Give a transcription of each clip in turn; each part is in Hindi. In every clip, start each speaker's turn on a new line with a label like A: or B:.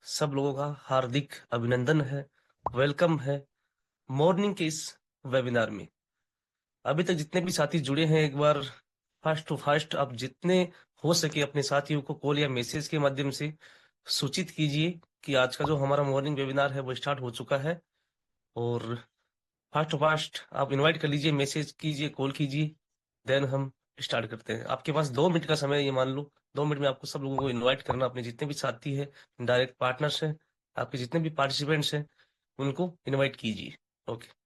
A: सब लोगों का हार्दिक अभिनंदन है। वेलकम है मॉर्निंग के इस वेबिनार में। अभी तक जितने भी साथी जुड़े हैं, एक बार फास्ट टू फास्ट आप जितने हो सके अपने साथियों को कॉल या मैसेज के माध्यम से सूचित कीजिए कि आज का जो हमारा मॉर्निंग वेबिनार है वो स्टार्ट हो चुका है। और फास्ट टू फास्ट आप इनवाइट कर लीजिए, मैसेज कीजिए, कॉल कीजिए, देन हम स्टार्ट करते हैं। आपके पास 2 मिनट का समय है, ये मान लो 2 मिनट में आपको सब लोगों को इनवाइट करना, अपने जितने भी साथी हैं, डायरेक्ट पार्टनर्स हैं, आपके जितने भी पार्टिसिपेंट्स हैं उनको इनवाइट कीजिए। ओके।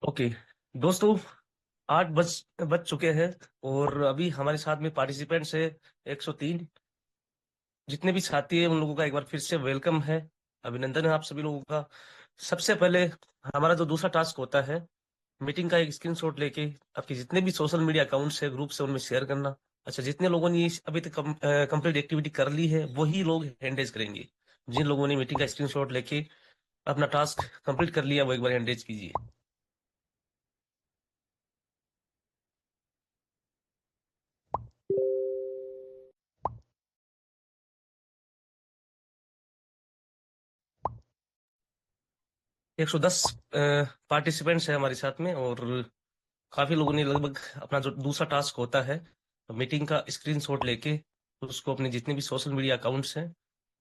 A: ओके दोस्तों, 8 बज चुके हैं और अभी हमारे साथ में पार्टिसिपेंट्स है 103। जितने भी साथी हैं उन लोगों का एक बार फिर से वेलकम है, अभिनंदन है आप सभी लोगों का। सबसे पहले हमारा जो दूसरा टास्क होता है, मीटिंग का एक स्क्रीनशॉट लेके आपके जितने भी सोशल मीडिया अकाउंट्स है, ग्रुप से, उनमें शेयर करना। अच्छा, जितने लोगों ने अभी तक कंप्लीट एक्टिविटी कर ली है वही लोग हैंडरेज करेंगे। जिन लोगों ने मीटिंग का स्क्रीनशॉट लेके अपना टास्क कंप्लीट कर लिया वो एक बार हैंडरेज कीजिए। 110 पार्टिसिपेंट्स है हमारे साथ में, और काफी लोगों ने लगभग अपना जो दूसरा टास्क होता है मीटिंग का स्क्रीनशॉट लेके उसको अपने जितने भी सोशल मीडिया अकाउंट्स हैं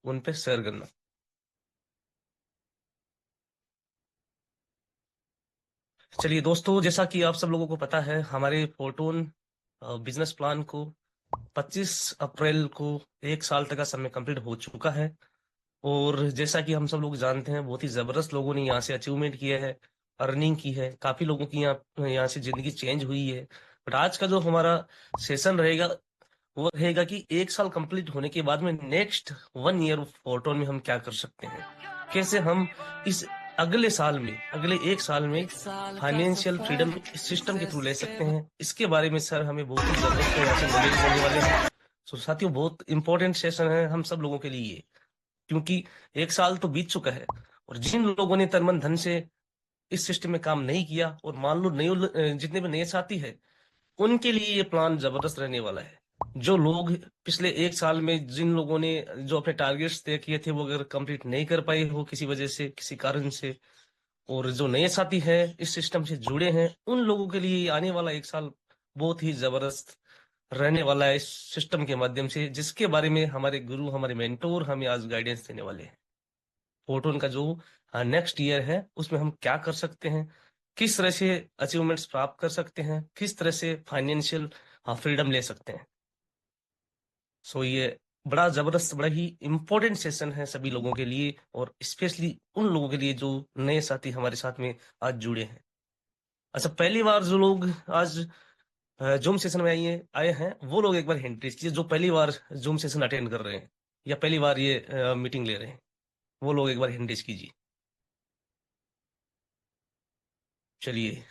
A: उन पे शेयर करना। चलिए दोस्तों, जैसा कि आप सब लोगों को पता है, हमारे फोर्टून बिजनेस प्लान को 25 अप्रैल को 1 साल तक का समय कंप्लीट हो चुका है। और जैसा कि हम सब लोग जानते हैं, बहुत ही जबरदस्त लोगों ने यहाँ से अचीवमेंट किया है, अर्निंग की है, काफी लोगों की यहाँ यहाँ से जिंदगी चेंज हुई है। बट आज का जो हमारा सेशन रहेगा वो रहेगा कि 1 साल कंप्लीट होने के बाद में नेक्स्ट 1 ईयर फोर्टोन में हम क्या कर सकते हैं, कैसे हम इस अगले साल में, अगले 1 साल में फाइनेंशियल फ्रीडम इस सिस्टम के थ्रू ले सकते हैं। इसके बारे में सर हमें बहुत ही जबरदस्त यहाँ से नॉलेज देने वाले हैं। तो साथियों, बहुत इंपॉर्टेंट सेशन है हम सब लोगों के लिए ये, क्योंकि 1 साल तो बीत चुका है और जिन लोगों ने तन मन धन से इस सिस्टम में काम नहीं किया, और मान लो नए जितने भी नए साथी हैं, उनके लिए ये प्लान जबरदस्त रहने वाला है। जो लोग पिछले 1 साल में, जिन लोगों ने जो अपने टारगेट्स तय किए थे वो अगर कंप्लीट नहीं कर पाए हो किसी वजह से, किसी कारण से, और जो नए साथी हैं इस सिस्टम से जुड़े हैं, उन लोगों के लिए आने वाला 1 साल बहुत ही जबरदस्त रहने वाला है इस सिस्टम के माध्यम से, जिसके बारे में हमारे गुरु, हमारे मेंटोर हमें आज गाइडेंस देने वाले हैं। फोर्टून का जो नेक्स्ट ईयर है उसमें हम क्या कर सकते हैं, किस तरह से अचीवमेंट्स प्राप्त कर सकते हैं, किस तरह से फाइनेंशियल फ्रीडम ले सकते हैं। सो ये बड़ा जबरदस्त, बड़ा ही इंपॉर्टेंट सेशन है सभी लोगों के लिए, और स्पेशली उन लोगों के लिए जो नए साथी हमारे साथ में आज जुड़े हैं। अच्छा, पहली बार जो लोग आज जूम सेशन में आइए आए हैं वो लोग एक बार हैंड रेज कीजिए, जो पहली बार जूम सेशन अटेंड कर रहे हैं या पहली बार ये मीटिंग ले रहे हैं, वो लोग एक बार हैंड रेज कीजिए। चलिए,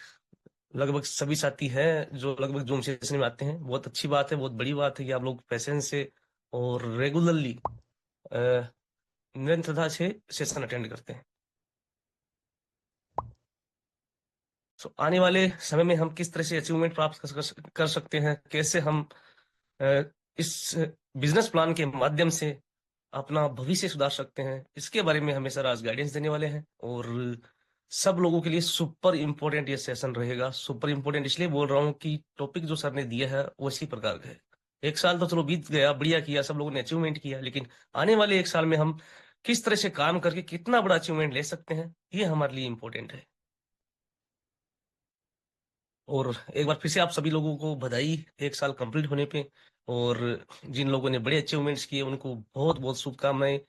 A: लगभग सभी साथी हैं जो लगभग जूम सेशन में आते हैं। बहुत अच्छी बात है, बहुत बड़ी बात है कि आप लोग पेशेंस से और रेगुलरली निरंतरता से सेशन अटेंड करते हैं। सो आने वाले समय में हम किस तरह से अचीवमेंट प्राप्त कर सकते हैं, कैसे हम अ, इस बिजनेस प्लान के माध्यम से अपना भविष्य सुधार सकते हैं, इसके बारे में हमें सर आज गाइडेंस देने वाले हैं। और सब लोगों के लिए सुपर इंपॉर्टेंट ये सेशन रहेगा। सुपर इंपॉर्टेंट इसलिए बोल रहा हूँ कि टॉपिक जो सर ने दिया है वो इसी प्रकार का है। एक साल तो चलो बीत गया, बढ़िया किया, सब लोगों ने अचीवमेंट किया, लेकिन आने वाले एक साल में हम किस तरह से काम करके कितना बड़ा अचीवमेंट ले सकते हैं, ये हमारे लिए इंपॉर्टेंट है। और एक बार फिर से आप सभी लोगों को बधाई एक साल कंप्लीट होने पे। और जिन लोगों ने बड़े अचीवमेंट्स किए उनको बहुत बहुत शुभकामनाएं।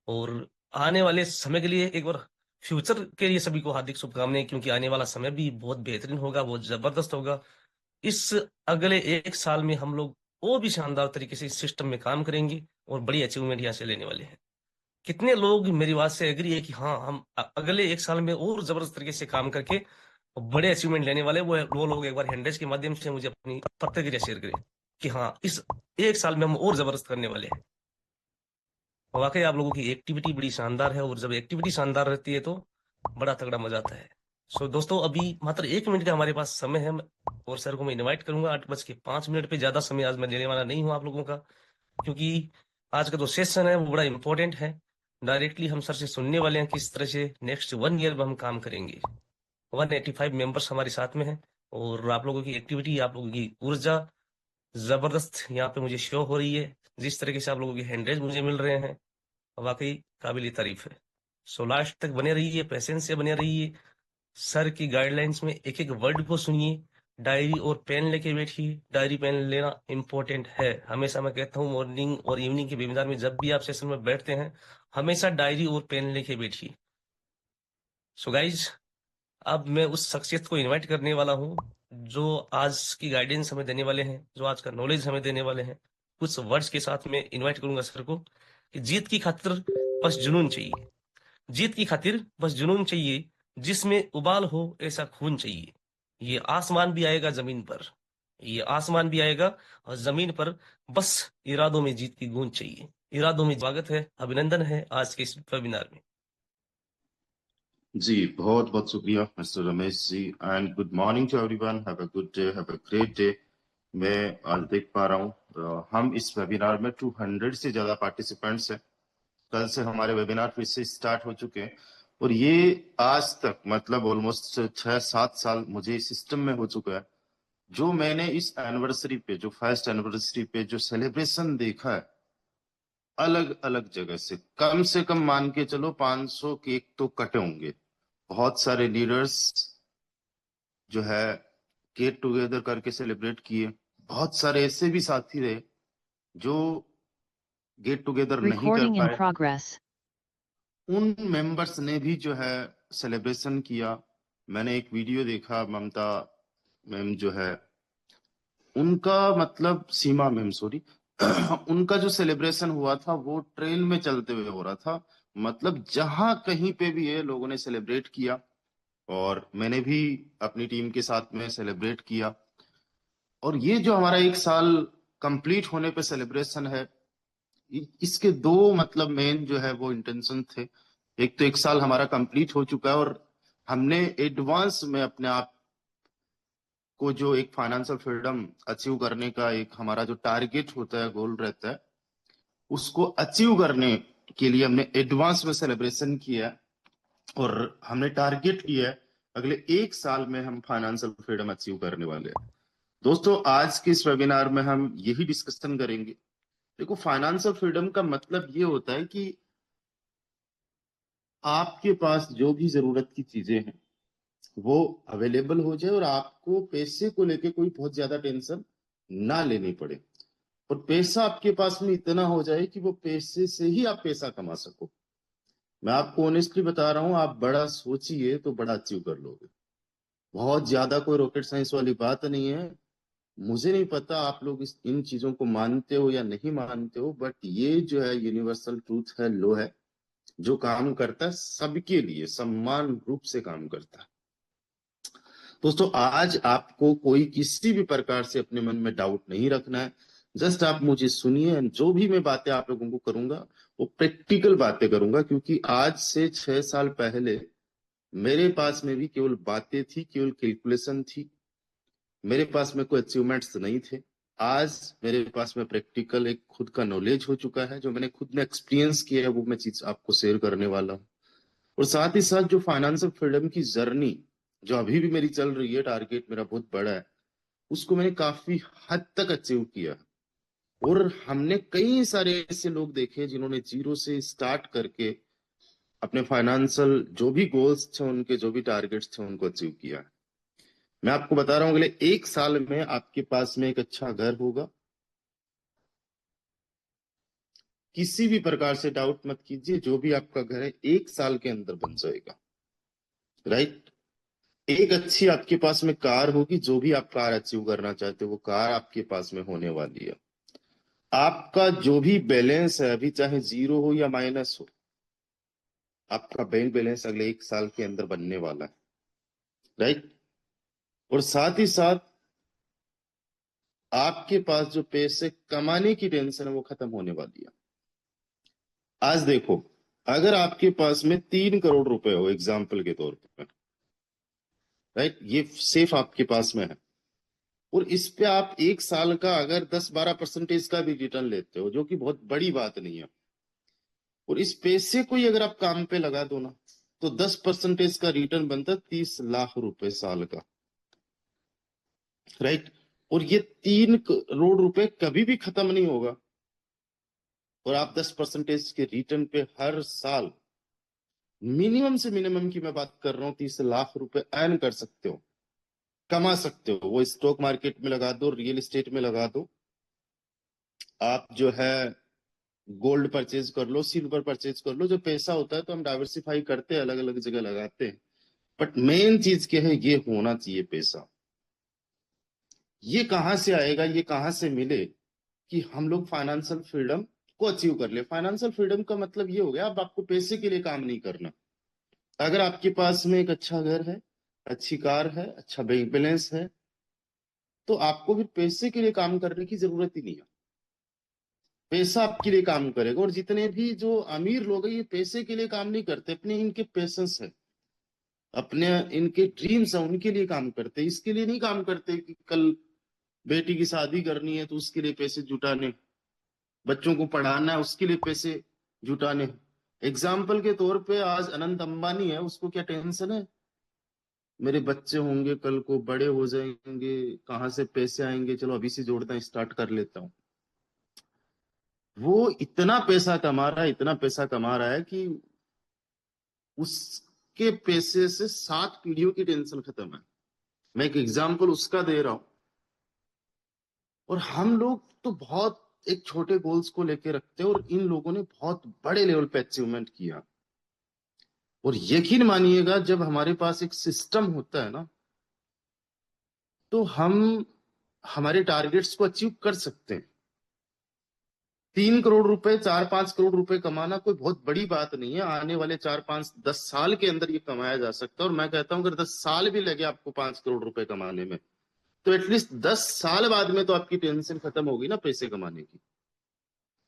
A: और आने वाले समय के लिए एक बार फ्यूचर के लिए सभी को हार्दिक शुभकामनाएं, क्योंकि आने वाला समय भी बहुत बेहतरीन होगा, बहुत जबरदस्त होगा। इस अगले एक साल में हम लोग और भी शानदार तरीके से इस सिस्टम में काम करेंगे और बड़ी अचीवमेंट यहाँ से लेने वाले हैं। कितने लोग मेरी बात से एग्री है कि हाँ, हम अगले एक साल में और जबरदस्त तरीके से काम करके बड़े अचीवमेंट लेने वाले, वो लोग एक बार हैंडरेज के माध्यम से मुझे अपनी प्रतिक्रिया शेयर करें कि हाँ, इस एक साल में हम और जबरदस्त करने वाले हैं। वाकई आप लोगों की एक्टिविटी बड़ी शानदार है, और जब एक्टिविटी शानदार रहती है तो बड़ा तगड़ा मजा आता है। सो दोस्तों, अभी मात्र 1 मिनट का हमारे पास समय है, और सर को मैं इनवाइट करूंगा 8:05 पे। ज्यादा समय आज मैं देने वाला नहीं हूँ आप लोगों का, क्योंकि आज का जो सेशन है वो बड़ा इंपॉर्टेंट है। डायरेक्टली हम सर से सुनने वाले हैं किस तरह से नेक्स्ट 1 ईयर में हम काम करेंगे। 185 मेंबर्स हमारे साथ में हैं, और आप लोगों की एक्टिविटी, आप लोगों की ऊर्जा जबरदस्त यहाँ पे मुझे शो हो रही है। जिस तरीके से आप लोगों के हैंडरेज मुझे मिल रहे हैं, वाकई काबिल तारीफ है। सो लास्ट तक बने रहिए, पेशेंस से बने रहिए, सर की गाइडलाइंस में एक एक वर्ड को सुनिए। डायरी और पेन लेके बैठिए, डायरी पेन लेना इंपॉर्टेंट है। हमेशा मैं कहता हूँ मॉर्निंग और इवनिंग के वेबिनार में जब भी आप सेशन में बैठते हैं, हमेशा डायरी और पेन लेके बैठिए। सो गाइज, अब मैं उस शख्सियत को इनवाइट करने वाला हूँ जो आज की गाइडेंस हमें देने वाले हैं, जो आज का नॉलेज हमें देने वाले हैं। कुछ वर्ड्स के साथ मैं इनवाइट करूंगा सर को कि जीत की खातिर बस जुनून चाहिए, जीत की खातिर बस जुनून चाहिए, जिसमें उबाल हो ऐसा खून चाहिए। ये आसमान भी आएगा जमीन पर, ये आसमान भी आएगा और जमीन पर, बस इरादों में जीत की गूंज चाहिए। इरादों में स्वागत है, अभिनंदन है आज के इस वेबिनार में।
B: जी, बहुत बहुत शुक्रिया mister Ramesh ji, and good morning to everyone. Have a good day, have a great day. मैं आज देख पा रहा हूँ हम इस वेबिनार में 200 से ज्यादा पार्टिसिपेंट्स हैं। कल से हमारे वेबिनार फिर से स्टार्ट हो चुके हैं, और ये आज तक मतलब ऑलमोस्ट 6-7 साल मुझे इस सिस्टम में हो चुका है। जो मैंने इस एनिवर्सरी पे, जो फर्स्ट एनिवर्सरी पे जो सेलिब्रेशन देखा है अलग अलग जगह से कम मान के चलो 500 केक तो कटे होंगे। बहुत सारे लीडर्स जो है गेट टुगेदर करके सेलिब्रेट किए। बहुत सारे ऐसे भी साथी रहे जो गेट टुगेदर नहीं कर
C: Recording in
B: पाए,
C: progress.
B: उन मेंबर्स ने भी जो है सेलिब्रेशन किया। मैंने एक वीडियो देखा, ममता मैम जो है उनका, मतलब सीमा मैम सॉरी, उनका जो सेलिब्रेशन हुआ था वो ट्रेन में चलते हुए हो रहा था। मतलब जहां कहीं पे भी है लोगों ने सेलिब्रेट किया, और मैंने भी अपनी टीम के साथ में सेलिब्रेट किया। और ये जो हमारा एक साल कंप्लीट होने पे सेलिब्रेशन है, इसके दो मतलब मेन जो है वो इंटेंशन थे। एक तो एक साल हमारा कंप्लीट हो चुका है, और हमने एडवांस में अपने आप को जो एक फाइनेंशियल फ्रीडम अचीव करने का एक हमारा जो टारगेट होता है, गोल रहता है, उसको अचीव करने के लिए हमने एडवांस में सेलिब्रेशन किया है। और हमने टारगेट किया है अगले एक साल में हम फाइनेंशियल फ्रीडम अचीव करने वाले हैं। दोस्तों, आज के इस वेबिनार में हम यही डिस्कशन करेंगे। देखो, फाइनेंशियल फ्रीडम का मतलब ये होता है कि आपके पास जो भी जरूरत की चीजें हैं वो अवेलेबल हो जाए, और आपको पैसे को लेके कोई बहुत ज्यादा टेंशन ना लेनी पड़े, और पैसा आपके पास में इतना हो जाए कि वो पैसे से ही आप पैसा कमा सको। मैं आपको ऑनेस्टली बता रहा हूं, आप बड़ा सोचिए तो बड़ा अचीव कर लोगे। बहुत ज्यादा कोई रॉकेट साइंस वाली बात नहीं है। मुझे नहीं पता आप लोग इन चीजों को मानते हो या नहीं मानते हो, बट ये जो है यूनिवर्सल ट्रूथ है, लो है, जो काम करता है सबके लिए समान रूप से काम करता है। दोस्तों, आज आपको कोई किसी भी प्रकार से अपने मन में डाउट नहीं रखना है। जस्ट आप मुझे सुनिए, जो भी मैं बातें आप लोगों को करूंगा वो प्रैक्टिकल बातें करूंगा, क्योंकि आज से 6 साल पहले मेरे पास में भी केवल बातें थी, केवल कैलकुलेशन थी, मेरे पास में कोई अचीवमेंट्स नहीं थे। आज मेरे पास में प्रैक्टिकल एक खुद का नॉलेज हो चुका है, जो मैंने खुद ने एक्सपीरियंस किया है, वो मैं चीज आपको शेयर करने वाला हूँ। और साथ ही साथ जो फाइनेंशियल फ्रीडम की जर्नी जो अभी भी मेरी चल रही है, टारगेट मेरा बहुत बड़ा है, उसको मैंने काफी हद तक अचीव किया। और हमने कई सारे ऐसे लोग देखे जिन्होंने जीरो से स्टार्ट करके अपने फाइनेंशियल जो भी गोल्स थे, उनके जो भी टारगेट्स थे, उनको अचीव किया। मैं आपको बता रहा हूँ, अगले 1 साल में आपके पास में एक अच्छा घर होगा। किसी भी प्रकार से डाउट मत कीजिए, जो भी आपका घर है 1 साल के अंदर बन जाएगा। राइट। एक अच्छी आपके पास में कार होगी, जो भी आप कार अचीव करना चाहते हो वो कार आपके पास में होने वाली है। आपका जो भी बैलेंस है अभी, चाहे जीरो हो या माइनस हो, आपका बैंक बैलेंस अगले 1 साल के अंदर बनने वाला है। राइट। और साथ ही साथ आपके पास जो पैसे कमाने की टेंशन है वो खत्म होने वाली है। आज देखो, अगर आपके पास में 3 करोड़ रुपए हो एग्जाम्पल के तौर पर, राइट, ये सेफ आपके पास में है, और इस पे आप 1 साल का अगर 10-12% का भी रिटर्न लेते हो, जो कि बहुत बड़ी बात नहीं है, और इस पैसे को ही अगर आप काम पे लगा दो ना, तो 10% का रिटर्न बनता है 30 लाख रुपए साल का। राइट। और ये 3 करोड़ रुपए कभी भी खत्म नहीं होगा, और आप 10% के रिटर्न पे हर साल मिनिमम से मिनिमम की मैं बात कर रहा हूं, 30 लाख रुपए अर्न कर सकते हो, कमा सकते हो। वो स्टॉक मार्केट में लगा दो, रियल एस्टेट में लगा दो, आप जो है गोल्ड परचेज कर लो, सिल्वर परचेज कर लो। जो पैसा होता है तो हम डाइवर्सिफाई करते हैं, अलग अलग जगह लगाते हैं, बट मेन चीज क्या है, ये होना चाहिए पैसा। ये कहाँ से आएगा, ये कहाँ से मिले कि हम लोग फाइनेंशियल फ्रीडम को अचीव कर ले। फाइनेंशियल फ्रीडम का मतलब ये हो गया, अब आपको पैसे के लिए काम नहीं करना। अगर आपके पास में एक अच्छा घर है, अच्छी कार है, अच्छा बैंक बैलेंस है, तो आपको फिर पैसे के लिए काम करने की जरूरत ही नहीं है। पैसा आपके लिए काम करेगा। और जितने भी जो अमीर लोग हैं, ये पैसे के लिए काम नहीं करते, अपने इनके पैशंस है, अपने इनके ड्रीम्स है, उनके लिए काम करते। इसके लिए नहीं काम करते कि कल बेटी की शादी करनी है तो उसके लिए पैसे जुटाने, बच्चों को पढ़ाना है उसके लिए पैसे जुटाने। एग्जाम्पल के तौर पे आज अनंत अंबानी है, उसको क्या टेंशन है, मेरे बच्चे होंगे कल को बड़े हो जाएंगे, कहाँ से पैसे आएंगे, चलो अभी से जोड़ना स्टार्ट कर लेता हूँ। वो इतना पैसा कमा रहा है, इतना पैसा कमा रहा है कि उसके पैसे से 7 पीढ़ियों की टेंशन खत्म है। मैं एक एग्जाम्पल उसका दे रहा हूं। और हम लोग तो बहुत एक छोटे गोल्स को लेके रखते हैं, और इन लोगों ने बहुत बड़े लेवल पे अचीवमेंट किया। और यकीन मानिएगा, जब हमारे पास एक सिस्टम होता है ना, तो हम हमारे टारगेट्स को अचीव कर सकते हैं। 3 करोड़ रुपए, 4-5 करोड़ रुपए कमाना कोई बहुत बड़ी बात नहीं है। आने वाले 4-5-10 साल के अंदर ये कमाया जा सकता है। और मैं कहता हूं, अगर 10 साल भी लगे आपको 5 करोड़ रुपए कमाने में, तो एटलीस्ट 10 साल बाद में तो आपकी टेंशन खत्म होगी ना पैसे कमाने की।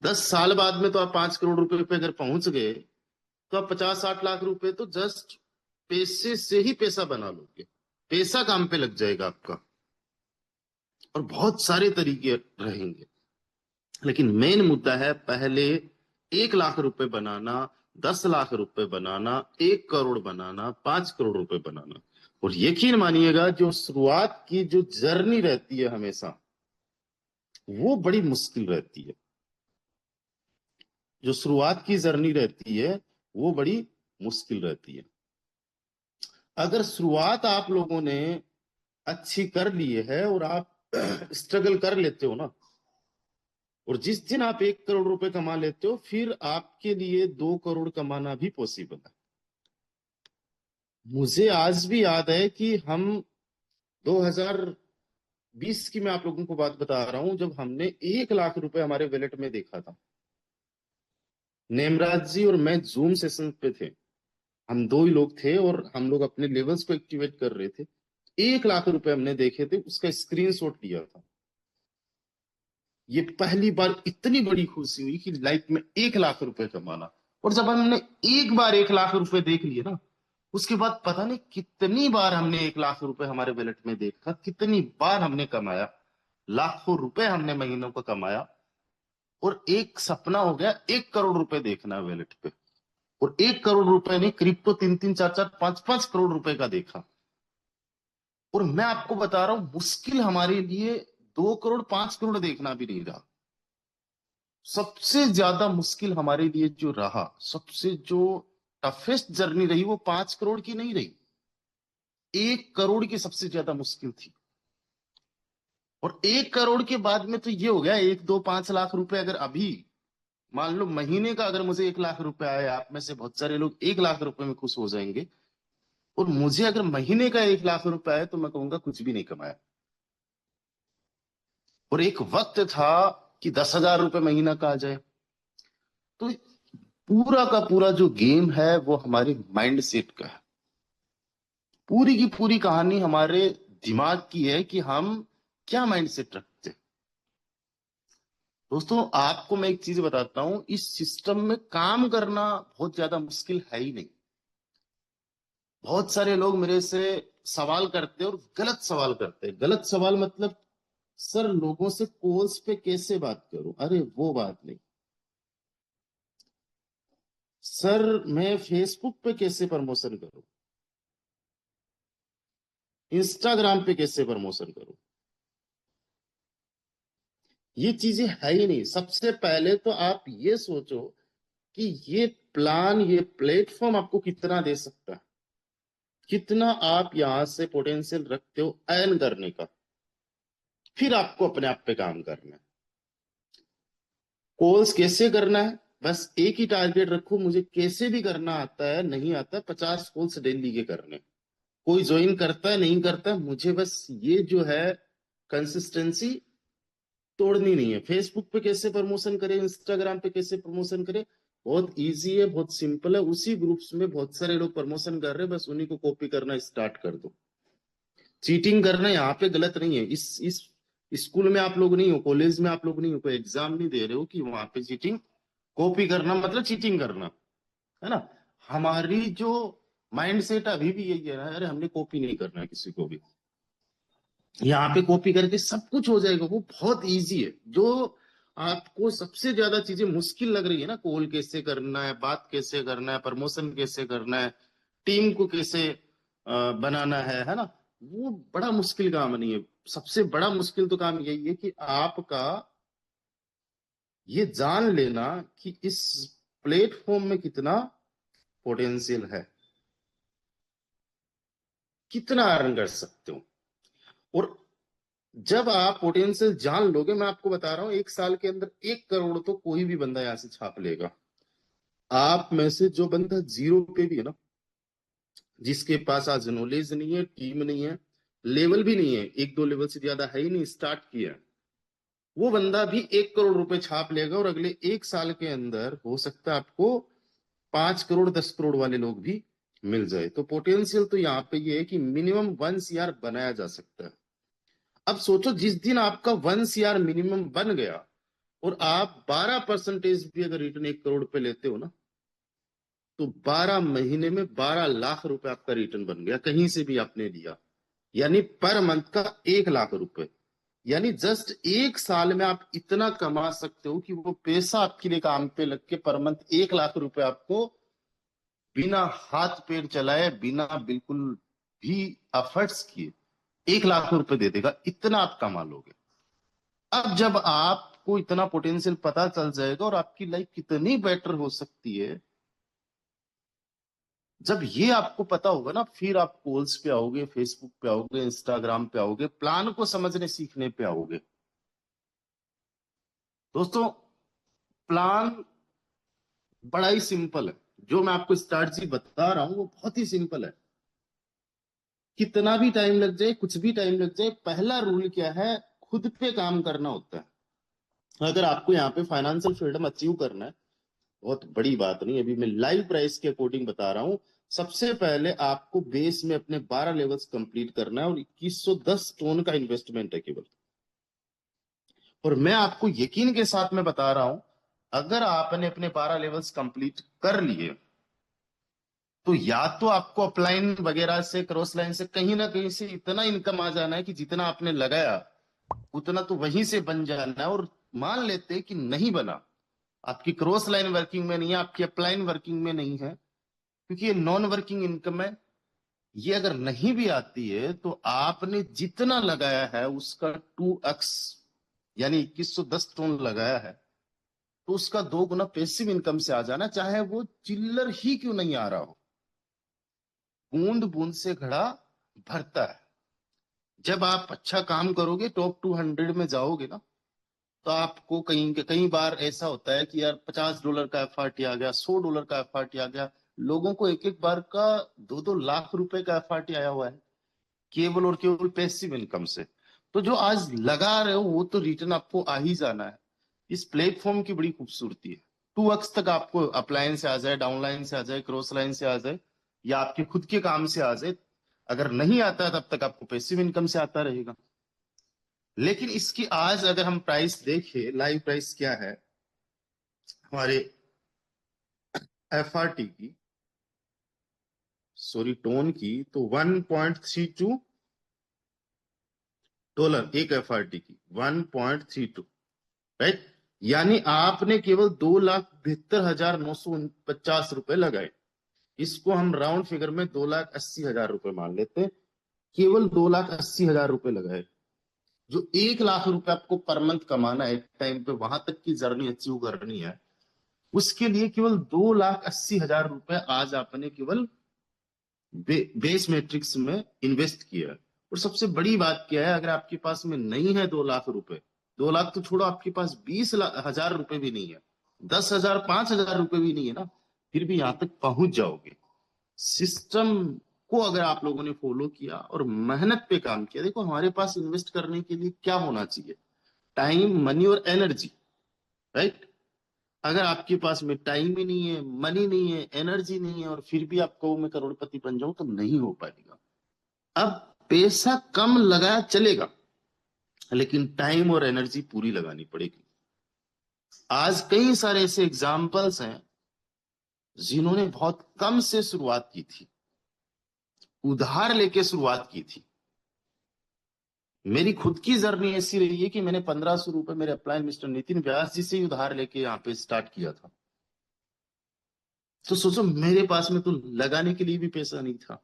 B: 10 साल बाद में तो आप 5 करोड़ रुपए पे अगर पहुंच गए, तो आप 50-60 लाख रुपए तो जस्ट पैसे से ही पैसा बना लोगे। पैसा काम पे लग जाएगा आपका, और बहुत सारे तरीके रहेंगे। लेकिन मेन मुद्दा है, पहले 1 लाख रुपए बनाना, 10 लाख रुपए बनाना, 1 करोड़ बनाना, 5 करोड़ रुपए बनाना। और यकीन मानिएगा, जो शुरुआत की जो जर्नी रहती है हमेशा, वो बड़ी मुश्किल रहती है। जो शुरुआत की जर्नी रहती है वो बड़ी मुश्किल रहती है। अगर शुरुआत आप लोगों ने अच्छी कर ली है, और आप स्ट्रगल कर लेते हो ना, और जिस दिन आप 1 करोड़ रुपए कमा लेते हो, फिर आपके लिए 2 करोड़ कमाना भी पॉसिबल है। मुझे आज भी याद है कि हम 2012 20 की मैं आप लोगों को बात बता रहा हूं, जब हमने 1 लाख रुपए हमारे वॉलेट में देखा था। नेमराज जी और मैं जूम सेशन पे थे, हम दो ही लोग थे और हम लोग अपने लेवल्स को एक्टिवेट कर रहे थे। 1 लाख रुपए हमने देखे थे, उसका स्क्रीनशॉट लिया था। ये पहली बार इतनी बड़ी खुशी हुई कि लाइफ में 1 लाख रुपए कमाना। और जब हमने एक बार 1 लाख रुपए देख लिए ना, उसके बाद पता नहीं कितनी बार हमने 1 लाख रुपए हमारे वॉलेट में देखा, कितनी बार हमने कमाया, लाखों रुपए हमने महीनों को कमाया। और एक सपना हो गया 1 करोड़ रुपए देखना वॉलेट पे। और 1 करोड़ रुपए नहीं, करीब तो 3-3, 4-4, 5-5 करोड़ रुपए का देखा। और मैं आपको बता रहा हूं, मुश्किल हमारे लिए 2 करोड़ 5 करोड़ देखना भी नहीं रहा। सबसे ज्यादा मुश्किल हमारे लिए जो रहा, सबसे जो टफेस्ट जर्नी रही, वो 5 करोड़ की नहीं रही, 1 करोड़ की सबसे ज्यादा मुश्किल थी। और 1 करोड़ के बाद में तो ये हो गया, 1, 2, 5 लाख रुपए अगर अभी मान लो महीने का अगर मुझे 1 लाख रुपए आए, आप में से बहुत सारे लोग 1 लाख रुपए में खुश हो जाएंगे। और मुझे अगर महीने का 1 लाख रुपए आए तो मैं कहूंगा कुछ भी नहीं कमाया। और एक वक्त था कि 10,000 रुपए महीना का आ जाए। तो पूरा का पूरा जो गेम है वो हमारे माइंड सेट का है। पूरी की पूरी कहानी हमारे दिमाग की है कि हम क्या माइंड सेट रखते हैं। दोस्तों, आपको मैं एक चीज बताता हूं, इस सिस्टम में काम करना बहुत ज्यादा मुश्किल है ही नहीं। बहुत सारे लोग मेरे से सवाल करते हैं और गलत सवाल करते हैं। गलत सवाल मतलब, सर लोगों से कॉल्स पे कैसे बात करूं? अरे वो बात नहीं। सर मैं फेसबुक पे कैसे प्रमोशन करूं? इंस्टाग्राम पे कैसे प्रमोशन करूं? ये चीजें है ही नहीं। सबसे पहले तो आप ये सोचो कि ये प्लान, ये प्लेटफॉर्म आपको कितना दे सकता है, कितना आप यहां से पोटेंशियल रखते हो अर्न करने का। फिर आपको अपने आप पे काम करना है। कॉल्स कैसे करना है, बस एक ही टारगेट रखो, मुझे कैसे भी करना आता है नहीं आता, 50 कॉल्स डेली के करने। कोई ज्वाइन करता है नहीं करता, मुझे बस ये जो है कंसिस्टेंसी तोड़नी नहीं है। फेसबुक पे कैसे प्रमोशन करें, इंस्टाग्राम पे कैसे प्रमोशन करें, बहुत इजी है, बहुत सिंपल है। उसी ग्रुप्स में बहुत सारे लोग प्रमोशन कर रहे हैं, बस उन्हीं को कॉपी करना स्टार्ट कर दो। चीटिंग करना यहाँ पे गलत नहीं है। इस स्कूल में आप लोग नहीं हो, कॉलेज में आप लोग नहीं हो, कोई एग्जाम नहीं दे रहे हो कि वहां पे चीटिंग, कॉपी करना मतलब चीटिंग करना, है ना। हमारी जो माइंड सेट अभी भी यही है ना, अरे हमने कॉपी नहीं करना है किसी को भी। यहाँ पे कॉपी करके सब कुछ हो जाएगा, वो बहुत इजी है। जो आपको सबसे ज्यादा चीजें मुश्किल लग रही है ना, कॉल कैसे करना है, बात कैसे करना है, प्रमोशन कैसे करना है, टीम को कैसे बनाना है ना, वो बड़ा मुश्किल काम नहीं है। सबसे बड़ा मुश्किल तो काम यही है कि आपका ये जान लेना कि इस प्लेटफॉर्म में कितना पोटेंशियल है, कितना अर्न कर सकते हो। और जब आप पोटेंशियल जान लोगे, मैं आपको बता रहा हूं, 1 साल के अंदर 1 करोड़ तो कोई भी बंदा यहां से छाप लेगा। आप में से जो बंदा जीरो पे भी है ना, जिसके पास आज नॉलेज नहीं है, टीम नहीं है, लेवल भी नहीं है, 1-2 लेवल से ज्यादा है ही नहीं, स्टार्ट किया, वो बंदा भी 1 करोड़ रुपए छाप लेगा। और अगले 1 साल के अंदर हो सकता है आपको 5 करोड़ 10 करोड़ वाले लोग भी मिल जाए। तो पोटेंशियल तो यहाँ पे ये है कि मिनिमम 1 CR बनाया जा सकता है। अब सोचो, जिस दिन आपका 1 CR मिनिमम बन गया और आप 12% भी अगर रिटर्न 1 करोड़ पे लेते हो ना, तो 12 महीने में 12 लाख रुपए आपका रिटर्न बन गया, कहीं से भी आपने लिया। यानी पर मंथ का 1 लाख रुपए। यानी जस्ट 1 साल में आप इतना कमा सकते हो कि वो पैसा आपके लिए काम पे लग के पर मंथ 1 लाख रुपए आपको बिना हाथ पैर चलाए, बिना बिल्कुल भी एफर्ट्स किए 1 लाख रुपए दे देगा। इतना आप कमा लोगे। अब जब आपको इतना पोटेंशियल पता चल जाएगा और आपकी लाइफ कितनी बेटर हो सकती है, जब ये आपको पता होगा ना, फिर आप कॉल्स पे आओगे, फेसबुक पे आओगे, इंस्टाग्राम पे आओगे, प्लान को समझने सीखने पे आओगे। दोस्तों, प्लान बड़ा ही सिंपल है। जो मैं आपको स्ट्रैटेजी बता रहा हूं वो बहुत ही सिंपल है। कितना भी टाइम लग जाए, कुछ भी टाइम लग जाए, पहला रूल क्या है, खुद पे काम करना होता है। अगर आपको यहाँ पे फाइनेंशियल फ्रीडम अचीव करना है, बहुत बड़ी बात नहीं, अभी मैं लाइव प्राइस के अकॉर्डिंग बता रहा हूँ। सबसे पहले आपको बेस में अपने 12 लेवल्स कंप्लीट करना है, और 2110 टोन का इन्वेस्टमेंट है केवल। और मैं आपको यकीन के साथ में बता रहा हूं, अगर आपने अपने 12 लेवल्स कंप्लीट कर लिए, तो या तो आपको अपलाइन वगैरह से, क्रॉस लाइन से, कहीं ना कहीं से इतना इनकम आ जाना है कि जितना आपने लगाया उतना तो वहीं से बन जाना है। और मान लेते हैं कि नहीं बना, आपकी क्रॉस लाइन वर्किंग में नहीं है, आपकी अपलाइन वर्किंग में नहीं है, क्योंकि ये नॉन वर्किंग इनकम है। ये अगर नहीं भी आती है तो आपने जितना लगाया है उसका 2x, यानी 2110 टोन लगाया है, तो उसका 2 गुना पैसिव इनकम से आ जाना, चाहे वो चिल्लर ही क्यों नहीं आ रहा हो। बूंद बूंद से घड़ा भरता है। जब आप अच्छा काम करोगे, टॉप 200 में जाओगे ना, तो आपको कहीं कई बार ऐसा होता है कि यार $50 का एफआरटी आ गया, $100 का एफआरटी आ गया। लोगों को एक एक बार का 2-2 लाख रुपए का एफआरटी आया हुआ है, केवल और केवल पैसिव इनकम से। तो जो आज लगा रहे हो वो तो रिटर्न आपको आ ही जाना है। इस प्लेटफॉर्म की बड़ी खूबसूरती है, 2x तक आपको अपलाइन से आ जाए, डाउनलाइन से आ जाए, क्रॉस लाइन से आ जाए, या आपके खुद के काम से आ जाए, अगर नहीं आता है तब तक आपको पैसिव इनकम से आता रहेगा। लेकिन इसकी आज अगर हम प्राइस देखें, लाइव प्राइस क्या है हमारे एफआरटी की, सॉरी टोन की, तो $1.32 एक एफआरटी की, 1.32, राइट। यानी आपने केवल 2,72,950 रुपए लगाए। इसको हम राउंड फिगर में 2,80,000 रुपए मान लेते हैं। केवल 2,80,000 रुपए लगाए। जो 1 लाख रुपए आपको पर मंथ कमाना है, एक टाइम पे वहां तक की जर्नी अचीव करनी है, उसके लिए केवल 2,80,000 रुपए आज आपने केवल बेस मैट्रिक्स में इन्वेस्ट किया है। और सबसे बड़ी बात क्या है, अगर आपके पास में नहीं है 2 लाख रुपए, 2 लाख तो छोड़ो, आपके पास 20,000 रुपए भी नहीं है, 10,000, 5,000 रुपए भी नहीं है ना, फिर भी यहां तक पहुंच जाओगे। सिस्टम को अगर आप लोगों ने फॉलो किया और मेहनत पे काम किया। देखो हमारे पास इन्वेस्ट करने के लिए क्या होना चाहिए, टाइम, मनी और एनर्जी, राइट। अगर आपके पास में टाइम ही नहीं है, मनी नहीं है, एनर्जी नहीं है, और फिर भी आप कहो मैं करोड़पति बन जाऊं, तो नहीं हो पाएगा। अब पैसा कम लगाया चलेगा, लेकिन टाइम और एनर्जी पूरी लगानी पड़ेगी। आज कई सारे ऐसे एग्जाम्पल्स हैं जिन्होंने बहुत कम से शुरुआत की थी, उधार लेके शुरुआत की थी। मेरी खुद की जर्नी ऐसी रही है कि मैंने 1,500 रुपए मेरे अपलाइन मिस्टर नितिन व्यास जी से ही उधार लेके यहाँ पे स्टार्ट किया था। तो सोचो मेरे पास में तो लगाने के लिए भी पैसा नहीं था।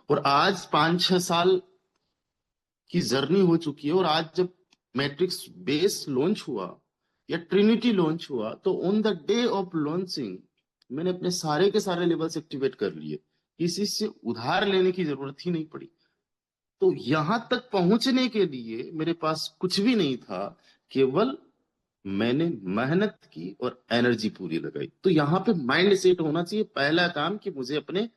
B: और आज 5-6 साल की जर्नी हो चुकी है, और आज जब मैट्रिक्स बेस लॉन्च हुआ या ट्रिनिटी लॉन्च हुआ, तो on the day of launching मैंने अपने सारे के सारे लेवल्स एक्टिवेट कर लिए, किसी से उधार लेने की जरूरत ही नहीं पड़ी। तो यहां तक पहुंचने के लिए मेरे पास कुछ भी नहीं था, केवल मैंने मेहनत की और एनर्जी पूरी लगाई। तो यहाँ पे माइंड सेट होना चाहिए, पहला काम कि मुझे अपने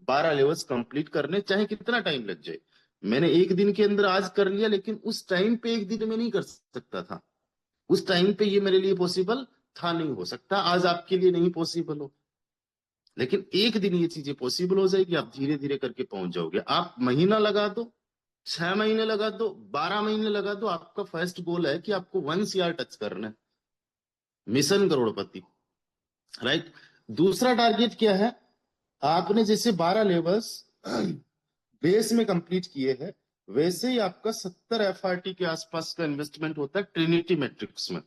B: 12 लेवल्स कंप्लीट करने, चाहे कितना टाइम लग जाए। मैंने एक दिन के अंदर आज कर लिया, लेकिन उस टाइम पे एक दिन में नहीं कर सकता था। उस टाइम पे ये मेरे लिए पॉसिबल था, नहीं हो सकता, आज आपके लिए नहीं पॉसिबल हो। लेकिन एक दिन ये चीजें पॉसिबल हो जाएगी, आप धीरे धीरे करके पहुंच जाओगे। आप महीना लगा दो, 6 महीने लगा दो, 12 महीने लगा दो, आपका फर्स्ट गोल है कि आपको 1 CR टच करना है, मिशन करोड़पति, राइट। दूसरा टारगेट क्या है, आपने जैसे 12 लेवल्स बेस में कंप्लीट किए हैं, वैसे ही आपका 70 एफआरटी के आसपास का इन्वेस्टमेंट होता है ट्रिनिटी मैट्रिक्स में।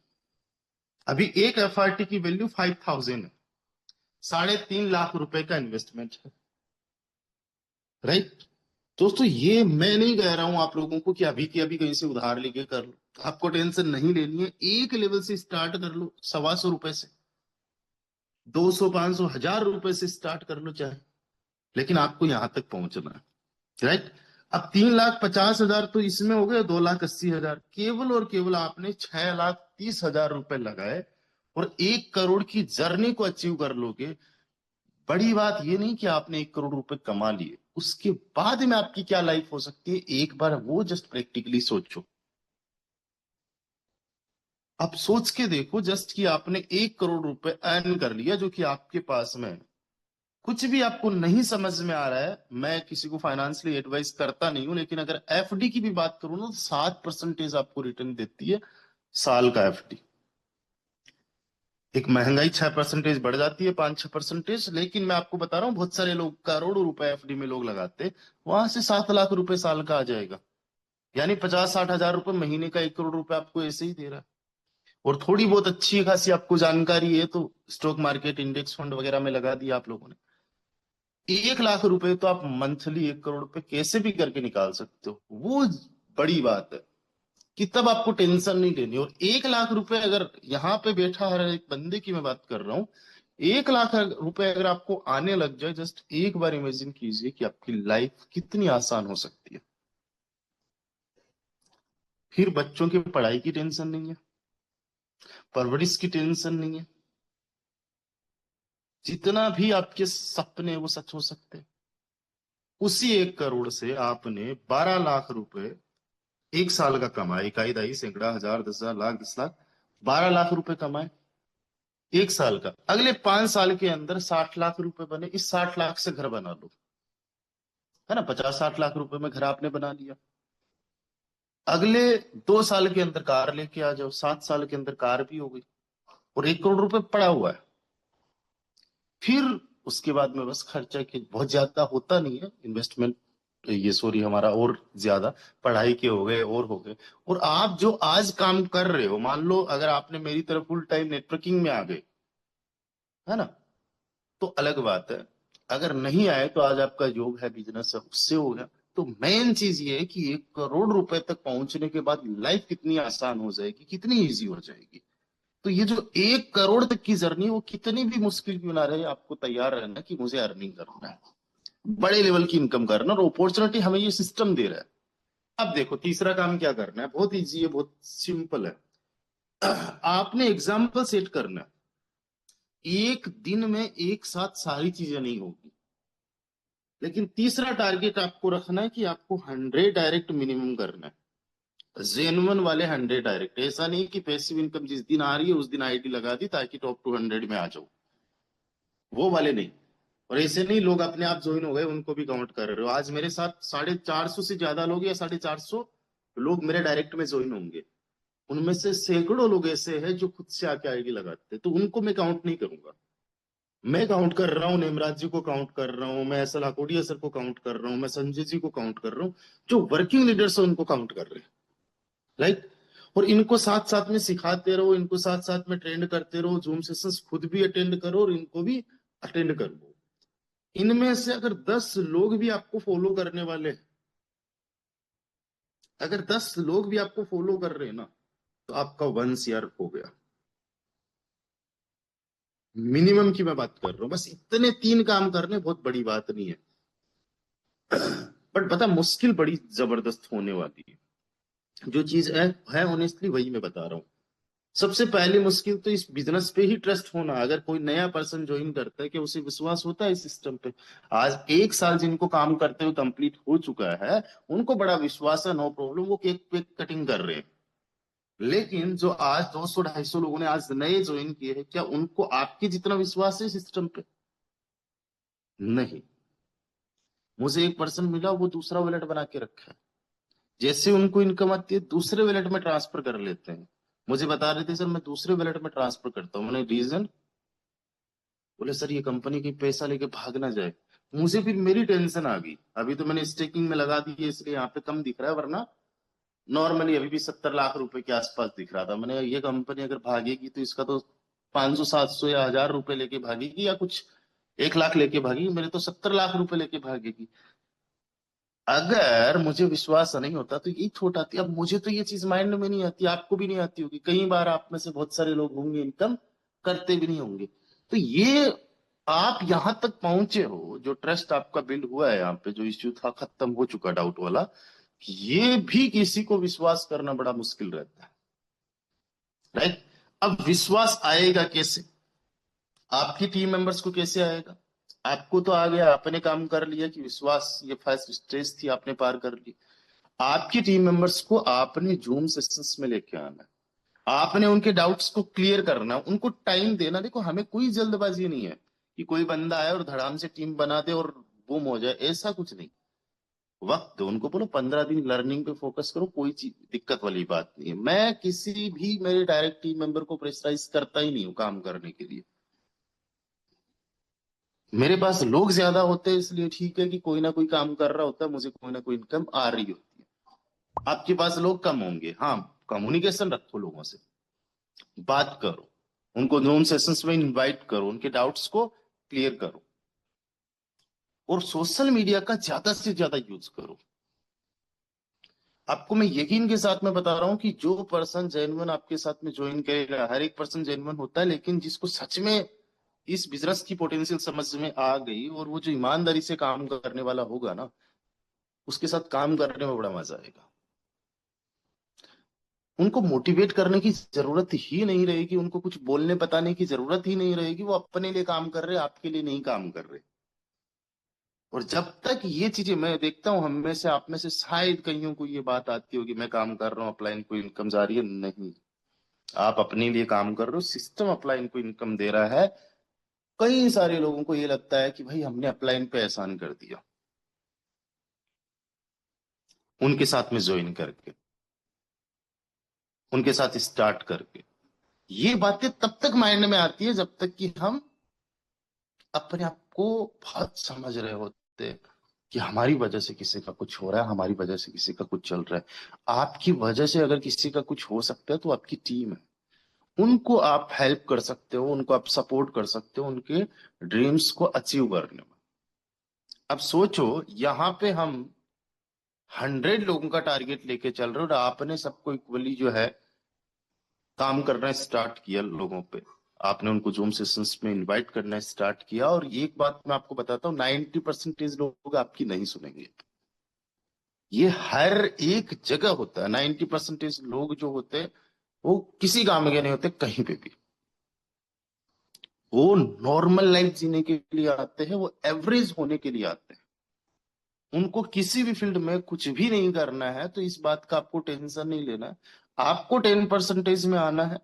B: अभी एक एफआरटी की वैल्यू 5,000 है, 3.5 लाख रुपए का इन्वेस्टमेंट है, राइट। दोस्तों ये मैं नहीं कह रहा हूं आप लोगों को कि अभी के अभी कहीं से उधार लेके कर लो, आपको टेंशन नहीं लेनी है। एक लेवल से स्टार्ट कर लो, 125 रुपए से, 200, 500, 1,000 रुपए से स्टार्ट कर लो चाहे, लेकिन आपको यहां तक पहुंचना है, राइट। अब 3,50,000 तो इसमें हो गए, 2,80,000, केवल और केवल आपने 6,30,000 रुपए लगाए और 1 करोड़ की जर्नी को अचीव कर लोगे। बड़ी बात ये नहीं कि आपने 1 करोड़ रुपए कमा लिए, उसके बाद में आपकी क्या लाइफ हो सकती है, एक बार वो जस्ट प्रैक्टिकली सोचो। आप सोच के देखो जस्ट कि आपने 1 करोड़ रुपए अर्न कर लिया जो कि आपके पास में है। कुछ भी आपको नहीं समझ में आ रहा है, मैं किसी को फाइनेंशियली एडवाइस करता नहीं हूं, लेकिन अगर एफडी की भी बात करूं ना, तो 7% आपको रिटर्न देती है साल का एफडी। एक महंगाई 6% बढ़ जाती है, 5-6%, लेकिन मैं आपको बता रहा हूँ बहुत सारे लोग करोड़ों रुपए एफडी में लोग लगाते, वहां से 7 लाख रुपए साल का आ जाएगा। यानी 50-60 हजार रुपए महीने का 1 करोड़ रुपए आपको ऐसे ही दे रहा है। और थोड़ी बहुत अच्छी खासी आपको जानकारी है तो स्टॉक मार्केट, इंडेक्स फंड वगैरह में लगा दिया आप लोगों ने, 1 लाख रुपए तो आप मंथली 1 करोड़ पे कैसे भी करके निकाल सकते हो। वो बड़ी बात है कि तब आपको टेंशन नहीं लेनी। और 1 लाख रुपए अगर यहाँ पे बैठा हर एक बंदे की मैं बात कर रहा हूँ, 1 लाख रुपए अगर आपको आने लग जाए, जस्ट एक बार इमेजिन कीजिए कि आपकी लाइफ कितनी आसान हो सकती है। फिर बच्चों की पढ़ाई की टेंशन नहीं है, परवरिश की टेंशन नहीं है, जितना भी आपके सपने हैं, वो सच हो सकते हैं। उसी 1 करोड़ से आपने 12 लाख रुपए एक साल का कमाए, इकाई, दहाई, सैकड़ा, हजार, 10 हजार, लाख, 10 लाख, 12 लाख रुपए कमाए एक साल का। अगले 5 साल के अंदर 60 लाख रुपए बने, इस 60 लाख से घर बना लो, है ना, 50-60 लाख रुपए में घर आपने बना लिया। अगले 2 साल के अंदर कार लेके आ जाओ, 7 साल के अंदर कार भी हो गई, और 1 करोड़ रुपए पड़ा हुआ है। फिर उसके बाद में बस खर्चा के बहुत ज्यादा होता नहीं है, इन्वेस्टमेंट, ये सॉरी हमारा, और ज्यादा पढ़ाई के हो गए और हो गए। और आप जो आज काम कर रहे हो, मान लो अगर आपने मेरी तरफ फुल टाइम नेटवर्किंग में आ गए, है ना, तो अलग बात है। अगर नहीं आए तो आज आपका जॉब है, बिजनेस है, उससे हो गया। तो मेन चीज ये है कि 1 करोड़ रुपए तक पहुंचने के बाद लाइफ कितनी आसान हो जाएगी, कितनी इजी हो जाएगी। तो ये जो 1 करोड़ तक की जर्नी, वो कितनी भी मुश्किल क्यों ना रहे, आपको तैयार रहना कि मुझे अर्निंग करना है, बड़े लेवल की इनकम करना, और अपॉर्चुनिटी हमें ये सिस्टम दे रहा है। अब देखो तीसरा काम क्या करना है, बहुत इजी है, बहुत सिंपल है। आपने एग्जाम्पल सेट करना है। एक दिन में एक साथ सारी चीजें नहीं होगी, लेकिन तीसरा टारगेट आपको रखना है कि आपको 100 डायरेक्ट मिनिमम करना है, जेन्युइन वाले 100 डायरेक्ट। ऐसा नहीं कि पैसिव इनकम जिस दिन आ रही है उस दिन आईडी लगा दी ताकि टॉप 200 में आ जाओ, वो वाले नहीं। और ऐसे नहीं लोग अपने आप ज्वाइन हो गए उनको भी काउंट कर रहे हो। आज मेरे साथ 450 से ज्यादा लोग, या 450 लोग मेरे डायरेक्ट में ज्वाइन होंगे, उनमें से सैकड़ों लोग ऐसे हैं जो खुद से आके आईडी लगाते हैं, तो उनको मैं काउंट नहीं करूंगा। मैं काउंट कर रहा हूँ नेमराज जी को काउंट कर रहा हूँ, मैं एस एल आकोडिया सर को काउंट कर रहा हूँ, मैं संजय जी को काउंट कर रहा हूँ, जो वर्किंग लीडर्स है उनको काउंट कर रहे हैं, राइट। और इनको साथ साथ में सिखाते रहो, इनको साथ साथ में ट्रेंड करते रहो, जूम सेशंस खुद भी अटेंड करो और इनको भी अटेंड करो। इनमें से अगर 10 लोग भी आपको फॉलो करने वाले हैं, अगर 10 लोग भी आपको फॉलो कर रहे हैं ना, तो आपका 1 शेयर हो गया। मिनिमम की मैं बात कर रहा हूं, बस इतने 3 काम करने, बहुत बड़ी बात नहीं है। बट पता मुश्किल बड़ी जबरदस्त होने वाली है। जो चीज है ऑनेस्टली वही मैं बता रहा हूँ। सबसे पहली मुश्किल तो इस बिजनेस पे ही ट्रस्ट होना। अगर कोई नया पर्सन ज्वाइन करता है कि उसे विश्वास होता है इस सिस्टम पे। आज 1 साल जिनको काम करते हुए कंप्लीट हो चुका है, उनको बड़ा विश्वास है, नो प्रॉब्लम, वो केक पे कटिंग कर रहे हैं। लेकिन जो आज 200-250 लोगों ने आज नए ज्वाइन किए हैं, क्या उनको आपके जितना विश्वास है सिस्टम पे? नहीं। मुझे एक पर्सन मिला, वो दूसरा वॉलेट बना के रखा है, जैसे उनको इनकम आती है दूसरे वॉलेट में ट्रांसफर कर लेते हैं। मुझे बता रहे थे सर मैं दूसरे वॉलेट में ट्रांसफर करता हूँ, मैंने रीजन, बोले सर ये कंपनी की पैसा लेके भाग ना जाए। मुझे फिर मेरी टेंशन आ गई। अभी तो मैंने स्टेकिंग में लगा दी है इसलिए यहाँ पे कम दिख रहा है, वरना नॉर्मली अभी भी 70 लाख रुपए के आसपास दिख रहा था। मैंने ये कंपनी अगर भागेगी तो इसका तो 500-700 या 1000 रुपए लेके भागेगी, या कुछ 1 लाख लेके भागेगी, मेरे तो 70 लाख रुपए लेके भागेगी। अगर मुझे विश्वास नहीं होता तो यही छोट आती। अब मुझे तो ये चीज माइंड में नहीं आती, आपको भी नहीं आती होगी, कई बार आप में से बहुत सारे लोग होंगे इनकम करते भी नहीं होंगे। तो ये आप यहां तक पहुंचे हो, जो ट्रस्ट आपका बिल्ड हुआ है यहाँ पे, जो इश्यू था खत्म हो चुका डाउट वाला, ये भी किसी को विश्वास करना बड़ा मुश्किल रहता है, राइट। अब विश्वास आएगा कैसे, आपकी टीम मेंबर्स को कैसे आएगा? आपको तो आ गया, आपने काम कर लिया कि विश्वास, ये फर्स्ट स्टेज थी, आपने पार कर ली। आपकी टीम मेंबर्स को आपने जूम सेशंस में लेके आना है, आपने उनके डाउट्स को क्लियर करना, उनको टाइम देना। देखो, हमें कोई जल्दबाजी नहीं है कि कोई बंदा आए और धड़ाम से टीम बना दे और बूम हो जाए, ऐसा कुछ नहीं। वक्त दो उनको, बोलो 15 दिन लर्निंग पे फोकस करो, कोई चीज दिक्कत वाली बात नहीं है। मैं किसी भी मेरे डायरेक्ट टीम मेंबर को प्रेशराइज करता ही नहीं हूँ काम करने के लिए। मेरे पास लोग ज्यादा होते हैं इसलिए ठीक है कि कोई ना कोई काम कर रहा होता है, मुझे कोई ना कोई इनकम आ रही होती है। आपके पास लोग कम होंगे, हाँ, कम्युनिकेशन रखो, लोगों से बात करो, उनको जूम सेशंस में इनवाइट करो, उनके डाउट्स को क्लियर करो, और सोशल मीडिया का ज्यादा से ज्यादा यूज करो। आपको मैं यकीन के साथ में बता रहा हूं कि जो पर्सन जेन्युइन आपके साथ में ज्वाइन करेगा, हर एक पर्सन जेन्युइन होता है, लेकिन जिसको सच में इस बिजनेस की पोटेंशियल समझ में आ गई और वो जो ईमानदारी से काम करने वाला होगा ना, उसके साथ काम करने में बड़ा मजा आएगा। उनको मोटिवेट करने की जरूरत ही नहीं रहेगी, उनको कुछ बोलने बताने की जरूरत ही नहीं रहेगी, वो अपने लिए काम कर रहे, आपके लिए नहीं काम कर रहे। और जब तक ये चीजें मैं देखता हूं, हम में से, आप में से शायद कईयों को ये बात आती होगी, मैं काम कर रहा हूँ अपलाइन को इनकम जा रही है, नहीं। आप अपने लिए काम कर रहे हो, सिस्टम अपलाइन को इनकम दे रहा है। कई सारे लोगों को ये लगता है कि भाई हमने अपलाइन पे एहसान कर दिया उनके साथ में ज्वाइन करके, उनके साथ स्टार्ट करके। ये बातें तब तक माइंड में आती है जब तक कि हम अपने आप को बहुत समझ रहे होते हैं कि हमारी वजह से किसी का कुछ हो रहा है, हमारी वजह से किसी का कुछ चल रहा है। आपकी वजह से अगर किसी का कुछ हो सकता है तो आपकी टीम है, उनको आप हेल्प कर सकते हो, उनको आप सपोर्ट कर सकते हो उनके ड्रीम्स को अचीव करने में। अब सोचो, यहाँ पे हम 100 लोगों का टारगेट लेके चल रहे हो और आपने सबको इक्वली जो है काम करना स्टार्ट किया लोगों पे, आपने उनको जूम सेशंस में इनवाइट करना स्टार्ट किया। और एक बात मैं आपको बताता हूँ, 90% लोग आपकी नहीं सुनेंगे। ये हर एक जगह होता है, 90% लोग जो होते हैं वो किसी काम के नहीं होते कहीं पे भी। वो नॉर्मल लाइफ जीने के लिए आते हैं, वो एवरेज होने के लिए आते हैं। उनको किसी भी फील्ड में कुछ भी नहीं करना है, तो इस बात का आपको टेंशन नहीं लेना है। आपको 10% में आना है,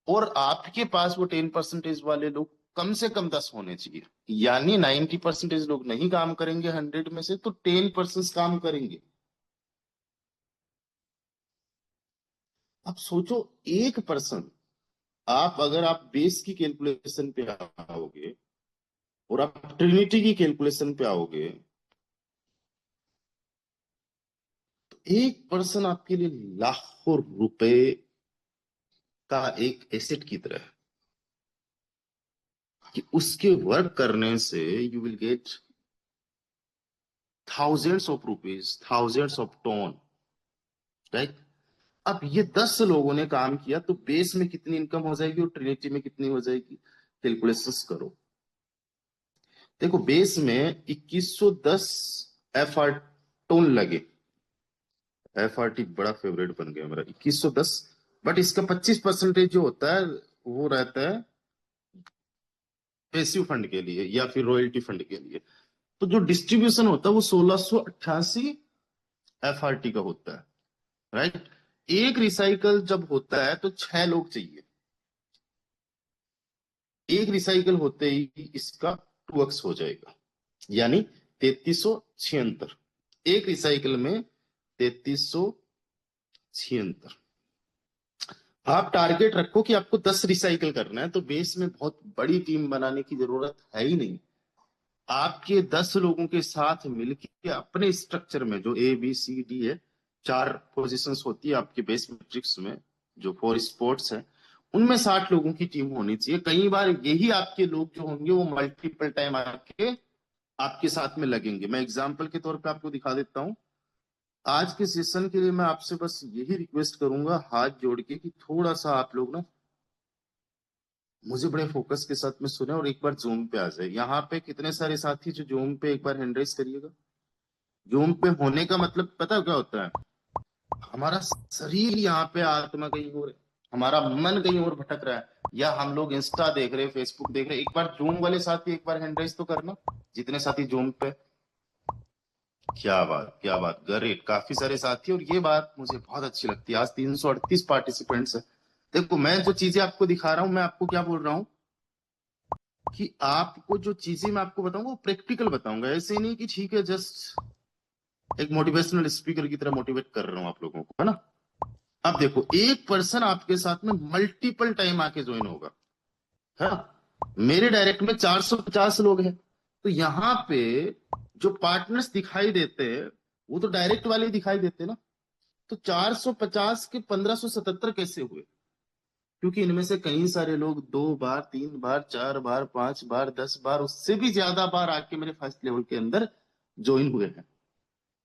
B: और आपके पास वो 10% वाले लोग कम से कम 10 होने चाहिए। यानी 90% लोग नहीं काम करेंगे 100 में से, तो 10% काम करेंगे। अब सोचो, एक पर्सन, आप अगर आप बेस की कैलकुलेशन पे आओगे और आप ट्रिनिटी की कैलकुलेशन पे आओगे, तो एक पर्सन आपके लिए लाखों रुपए का एक एसेट की तरह है, कि उसके वर्क करने से you will get thousands of rupees, thousands of tone, right. अब ये 10 लोगों ने काम किया तो बेस में कितनी इनकम हो जाएगी और ट्रिनिटी में कितनी हो जाएगी, कैलकुलेशंस करो। देखो, बेस में 2110 एफ आर टोन लगे। एफ आर टी बड़ा फेवरेट बन गया मेरा, 2110। बट इसका 25% जो होता है वो रहता है पैसिव फंड के लिए या फिर रॉयल्टी फंड के लिए। तो जो डिस्ट्रीब्यूशन होता है वो 1688 एफ आर टी का होता है, राइट। एक रिसाइकल जब होता है तो 6 लोग चाहिए। एक रिसाइकल होते ही इसका 2x हो जाएगा, यानी 3376। एक रिसाइकल में 3376। आप टारगेट रखो कि आपको 10 रिसाइकल करना है, तो बेस में बहुत बड़ी टीम बनाने की जरूरत है ही नहीं। आपके 10 लोगों के साथ मिलकर अपने स्ट्रक्चर में, जो ABCD है, 4 पोजीशंस होती है आपके बेस मैट्रिक्स में, जो 4 स्पोर्ट्स है, उनमें 60 लोगों की टीम होनी चाहिए। कई बार यही आपके लोग जो होंगे वो मल्टीपल टाइम आके आपके साथ में लगेंगे। मैं एग्जाम्पल के तौर पे आपको दिखा देता हूँ। आज के सेशन के लिए मैं आपसे बस यही रिक्वेस्ट करूंगा हाथ जोड़ के कि थोड़ा सा आप लोग ना मुझे बड़े फोकस के साथ में सुने और एक बार जूम पे आ जाए। यहाँ पे कितने सारे साथी जो जूम पे, एक बार हैंड रेस करिएगा। जूम पे होने का मतलब पता है क्या होता है? हमारा शरीर यहाँ पे, आत्मा कहीं और है, हमारा मन कहीं और भटक रहा है। या हम लोग इंस्टा देख रहे, फेसबुक देख रहे, एक बार जूम वाले साथी एक बार हैंड रेज तो करना, जितने साथी जूम पे। क्या बात, क्या बात, ग्रेट, काफी सारे साथी। और ये बात मुझे बहुत अच्छी लगती है, आज 338 पार्टिसिपेंट्स है। देखो मैं जो चीजें आपको दिखा रहा हूं, मैं आपको क्या बोल रहा हूँ कि आपको जो चीजें मैं आपको बताऊंगा वो प्रैक्टिकल बताऊंगा, ऐसे ही नहीं कि ठीक है जस्ट एक मोटिवेशनल स्पीकर की तरह मोटिवेट कर रहा हूं आप लोगों को, है ना। अब देखो एक पर्सन आपके साथ में मल्टीपल टाइम आके ज्वाइन होगा, है ना। मेरे डायरेक्ट में 450 लोग हैं, तो यहाँ पे जो पार्टनर्स दिखाई देते हैं वो तो डायरेक्ट वाले ही दिखाई देते हैं ना। तो 450 के 1577 कैसे हुए? क्योंकि इनमें से कई सारे लोग 2 बार, 3 बार, 4 बार, 5 बार, 10 बार, उससे भी ज्यादा बार आके मेरे फर्स्ट लेवल के अंदर ज्वाइन हुए हैं।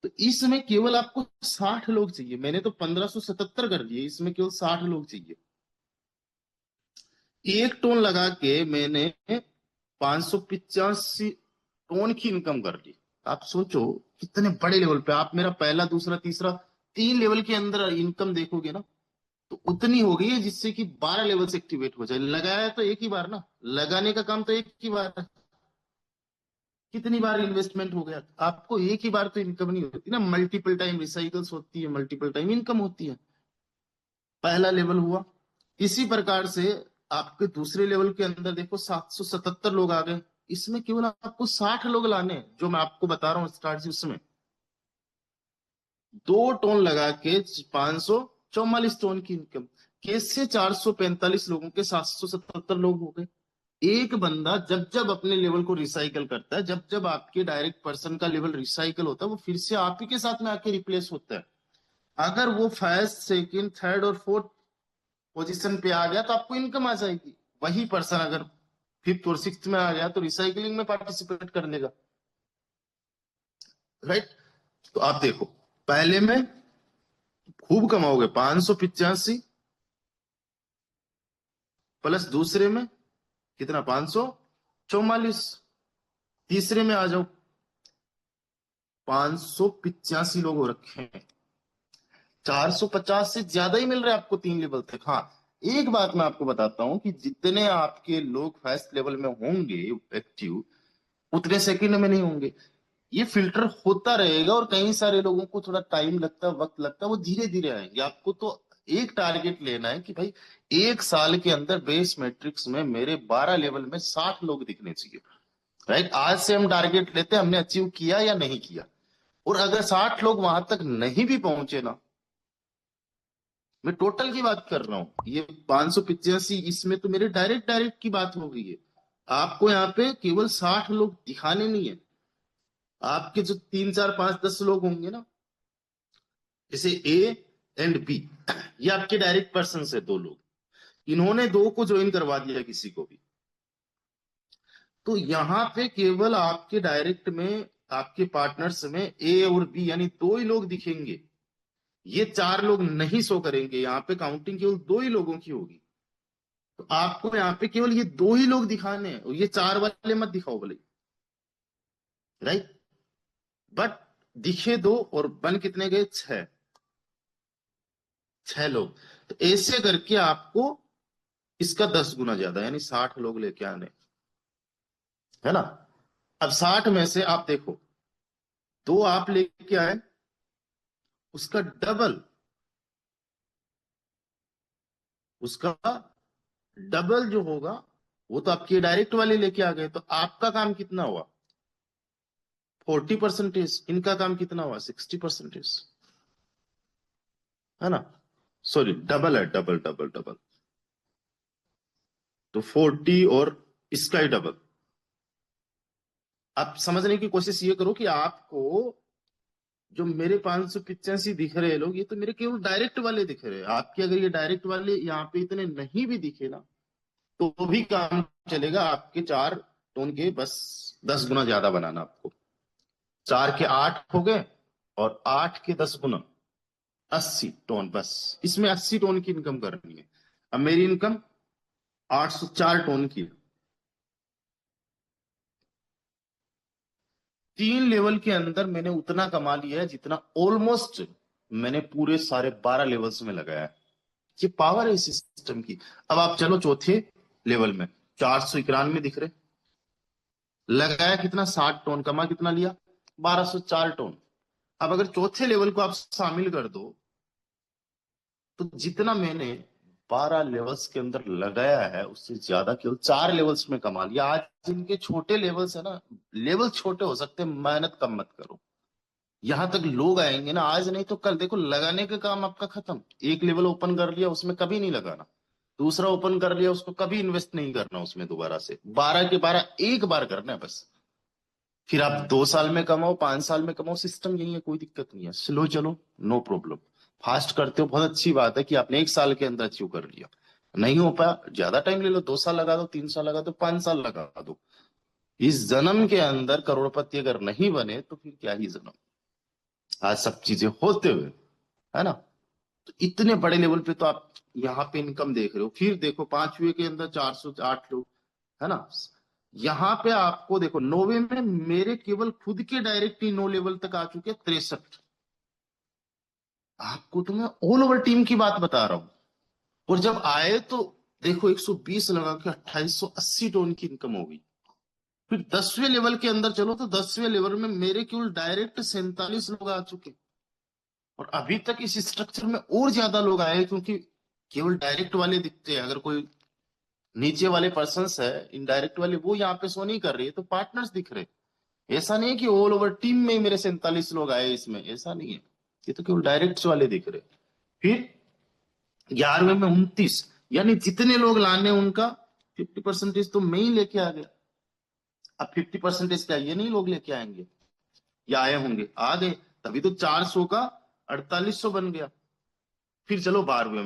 B: तो इसमें केवल आपको 60 लोग चाहिए, मैंने तो 1577 कर दिए, इसमें केवल 60 लोग चाहिए। एक टोन लगा के मैंने 585 टोन की इनकम कर ली। आप सोचो कितने बड़े लेवल पे आप मेरा पहला, दूसरा, तीसरा, 3 लेवल के अंदर इनकम देखोगे ना, तो उतनी हो गई है जिससे कि 12 लेवल से एक्टिवेट हो जाए। लगाया तो एक ही बार ना, लगाने का काम तो एक ही बार है। कितनी बार इन्वेस्टमेंट हो गया, आपको एक ही बार तो इनकम नहीं होती ना, मल्टीपल टाइम रिसाइकल्स होती है, मल्टीपल टाइम इनकम होती है। पहला लेवल हुआ। इसी प्रकार से आपके दूसरे लेवल के अंदर देखो 777 लोग आ गए, इसमें केवल आपको 60 लोग लाने हैं, जो मैं आपको बता रहा हूँ स्टार्ट से उसमें 2 टोन लगा के 544 टोन की इनकम। कैसे 445 लोगों के 777 लोग हो गए? एक बंदा जब जब अपने लेवल को रिसाइकल करता है, जब जब आपके डायरेक्ट पर्सन का लेवल रिसाइकल होता है, वो फिर से आप ही के साथ में आके रिप्लेस होता है। अगर वो फर्स्ट, सेकंड, थर्ड और फोर्थ पोजीशन पे आ गया तो आपको इनकम आ जाएगी। वही पर्सन अगर फिफ्थ और सिक्स्थ में आ गया तो रिसाइकलिंग में पार्टिसिपेट कर लेगा, राइट। तो आप देखो पहले में खूब कमाओगे 585, प्लस दूसरे में कितना, 544, तीसरे में आ जाओ 585 लोग हो रखे हैं। 450 से ज्यादा ही मिल रहा है आपको 3 लेवल तक। हाँ, एक बात मैं आपको बताता हूं कि जितने आपके लोग फर्स्ट लेवल में होंगे एक्टिव, उतने सेकंड में नहीं होंगे। ये फिल्टर होता रहेगा और कई सारे लोगों को थोड़ा टाइम लगता है, वक्त लगता है, वो धीरे धीरे आएंगे। आपको तो एक टारगेट लेना है कि भाई 1 साल के अंदर बेस मैट्रिक्स में मेरे 12 लेवल में 60 लोग दिखने चाहिए, राइट। आज से हम टारगेट लेते हैं, हमने अचीव किया या नहीं किया। और अगर 60 लोग वहां तक नहीं भी पहुंचे ना, मैं टोटल की बात कर रहा हूं, ये 585 इसमें तो मेरे डायरेक्ट डायरेक्ट की बात हो गई है। आपको यहाँ पे केवल 60 लोग दिखाने नहीं है, आपके जो 3, 4, 5, 10 लोग होंगे ना, जैसे ए एंड बी, ये आपके डायरेक्ट पर्सन है 2 लोग, इन्होंने 2 को ज्वाइन करवा दिया किसी को भी, तो यहाँ पे केवल आपके डायरेक्ट में, आपके पार्टनर्स में ए और बी यानी 2 ही लोग दिखेंगे। ये 4 लोग नहीं शो करेंगे, यहाँ पे काउंटिंग केवल 2 ही लोगों की होगी। तो आपको यहाँ पे केवल ये 2 ही लोग दिखाने हैं, और ये 4 वाले मत दिखाओ भले, राइट। बट दिखे 2 और बन कितने गए, 6, 6 लोग। तो ऐसे करके आपको इसका 10 गुना ज्यादा यानी 60 लोग लेके आने, है ना। अब 60 में से आप देखो 2 आप लेके आए, उसका डबल, उसका डबल जो होगा वो तो आपके डायरेक्ट वाले लेके आ गए, तो आपका काम कितना हुआ, 40%। इनका काम कितना हुआ, 60%, है ना। सॉरी, डबल है, डबल डबल डबल, तो 40 और इसका ही डबल। आप समझने की कोशिश ये करो कि आपको जो मेरे 585 दिख रहे हैं लोग, ये तो मेरे केवल डायरेक्ट वाले दिख रहे हैं। आपके अगर ये डायरेक्ट वाले यहाँ पे इतने नहीं भी दिखे ना, तो भी काम चलेगा। आपके 4 टोन के बस 10 गुना ज्यादा बनाना आपको। 4 के 8 हो गए, और 8 के 10 गुना 80 टोन, बस इसमें 80 टोन की इनकम करनी है। अब मेरी इनकम 804 टोन की है। 3 लेवल के अंदर मैंने उतना कमा लिया है जितना ऑलमोस्ट मैंने पूरे सारे 12 लेवल्स में लगाया है। ये पावर है इस सिस्टम की। अब आप चलो चौथे लेवल में 491 दिख रहे। लगाया कितना, 60 टन, कमा कितना लिया, 1204 टन। अब अगर चौथे लेवल को आप शामिल कर दो, तो जितना मैंने 12 लेवल्स के अंदर लगाया है उससे ज्यादा केवल 4 लेवल्स में कमा लिया। आज जिनके छोटे लेवल्स है ना, लेवल छोटे हो सकते हैं, मेहनत कम मत करो। यहां तक लोग आएंगे ना, आज नहीं तो कल। देखो, लगाने का काम आपका खत्म। एक लेवल ओपन कर लिया, उसमें कभी नहीं लगाना। दूसरा ओपन कर लिया, उसको कभी इन्वेस्ट नहीं करना उसमें दोबारा से। 12 के 12 एक बार करना है बस। फिर आप 2 साल में कमाओ, 5 साल में कमाओ, सिस्टम यही है, कोई दिक्कत नहीं है। स्लो चलो, नो प्रॉब्लम। फास्ट करते हो, बहुत अच्छी बात है कि आपने 1 साल के अंदर अचीव कर लिया। नहीं हो पाया, ज्यादा टाइम ले लो, 2 साल लगा दो, 3 साल लगा दो, 5 साल लगा दो। इस जन्म के अंदर करोड़पति अगर नहीं बने तो फिर क्या ही जन्म। आज सब चीजें होते हुए, है ना। तो इतने बड़े लेवल पे तो आप यहाँ पे इनकम देख रहे हो। फिर देखो, 5वें के अंदर 408 लोग, है ना। यहाँ पे आपको देखो, 9वें में मेरे केवल खुद के डायरेक्ट ही 9 लेवल तक आ चुके, 63। आपको तो मैं ऑल ओवर टीम की बात बता रहा हूं। और जब आए तो देखो, 120 लगा के 2880 टन की इनकम हो गई। फिर 10वें लेवल के अंदर चलो, तो 10वें लेवल में मेरे केवल डायरेक्ट 47 लोग आ चुके। और अभी तक इस स्ट्रक्चर में और ज्यादा लोग आए, क्योंकि केवल डायरेक्ट वाले दिखते हैं। अगर कोई नीचे वाले पर्सन्स है, इनडायरेक्ट वाले, वो यहाँ पे शो नहीं कर रही है, तो पार्टनर्स दिख रहे। ऐसा नहीं है कि ऑल ओवर टीम में ही मेरे 47 लोग आए इसमें, ऐसा नहीं है। ये तो केवल डायरेक्ट वाले दिख रहे। फिर 11वें में 29, यानी जितने लोग लाने उनका 50% तो मैं ही लेके आ गया। अब 50% क्या ये नहीं लोग लेके आएंगे, या आए होंगे, आ गए, तभी तो 400 का 4800 बन गया। फिर चलो 12वें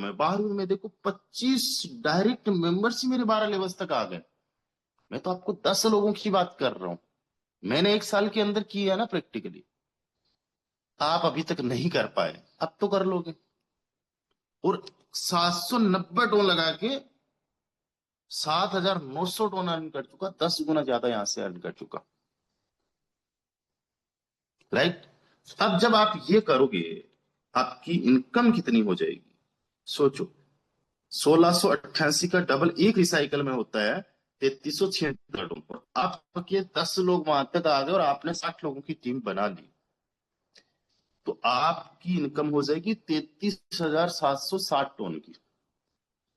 B: में देखो, 25 डायरेक्ट मेंबर्स ही मेरे 12 लेवल्स तक आ गए। मैं तो आपको 10 लोगों की बात कर रहा हूं। मैंने 1 साल के अंदर किया है ना प्रैक्टिकली। आप अभी तक नहीं कर पाए, अब तो कर लोगे। और 790 टन लगा के 7900 टन अर्न कर चुका, 10 गुना ज्यादा यहां से अर्न कर चुका। राइट। अब जब आप ये करोगे, आपकी इनकम कितनी हो जाएगी, सोचो। 1688 का डबल एक रिसाइकल में होता है 3376 टन। आपके 10 लोग वहां तक आ गए और आपने 60 लोगों की टीम बना ली, तो आपकी इनकम हो जाएगी 33,760 टन की।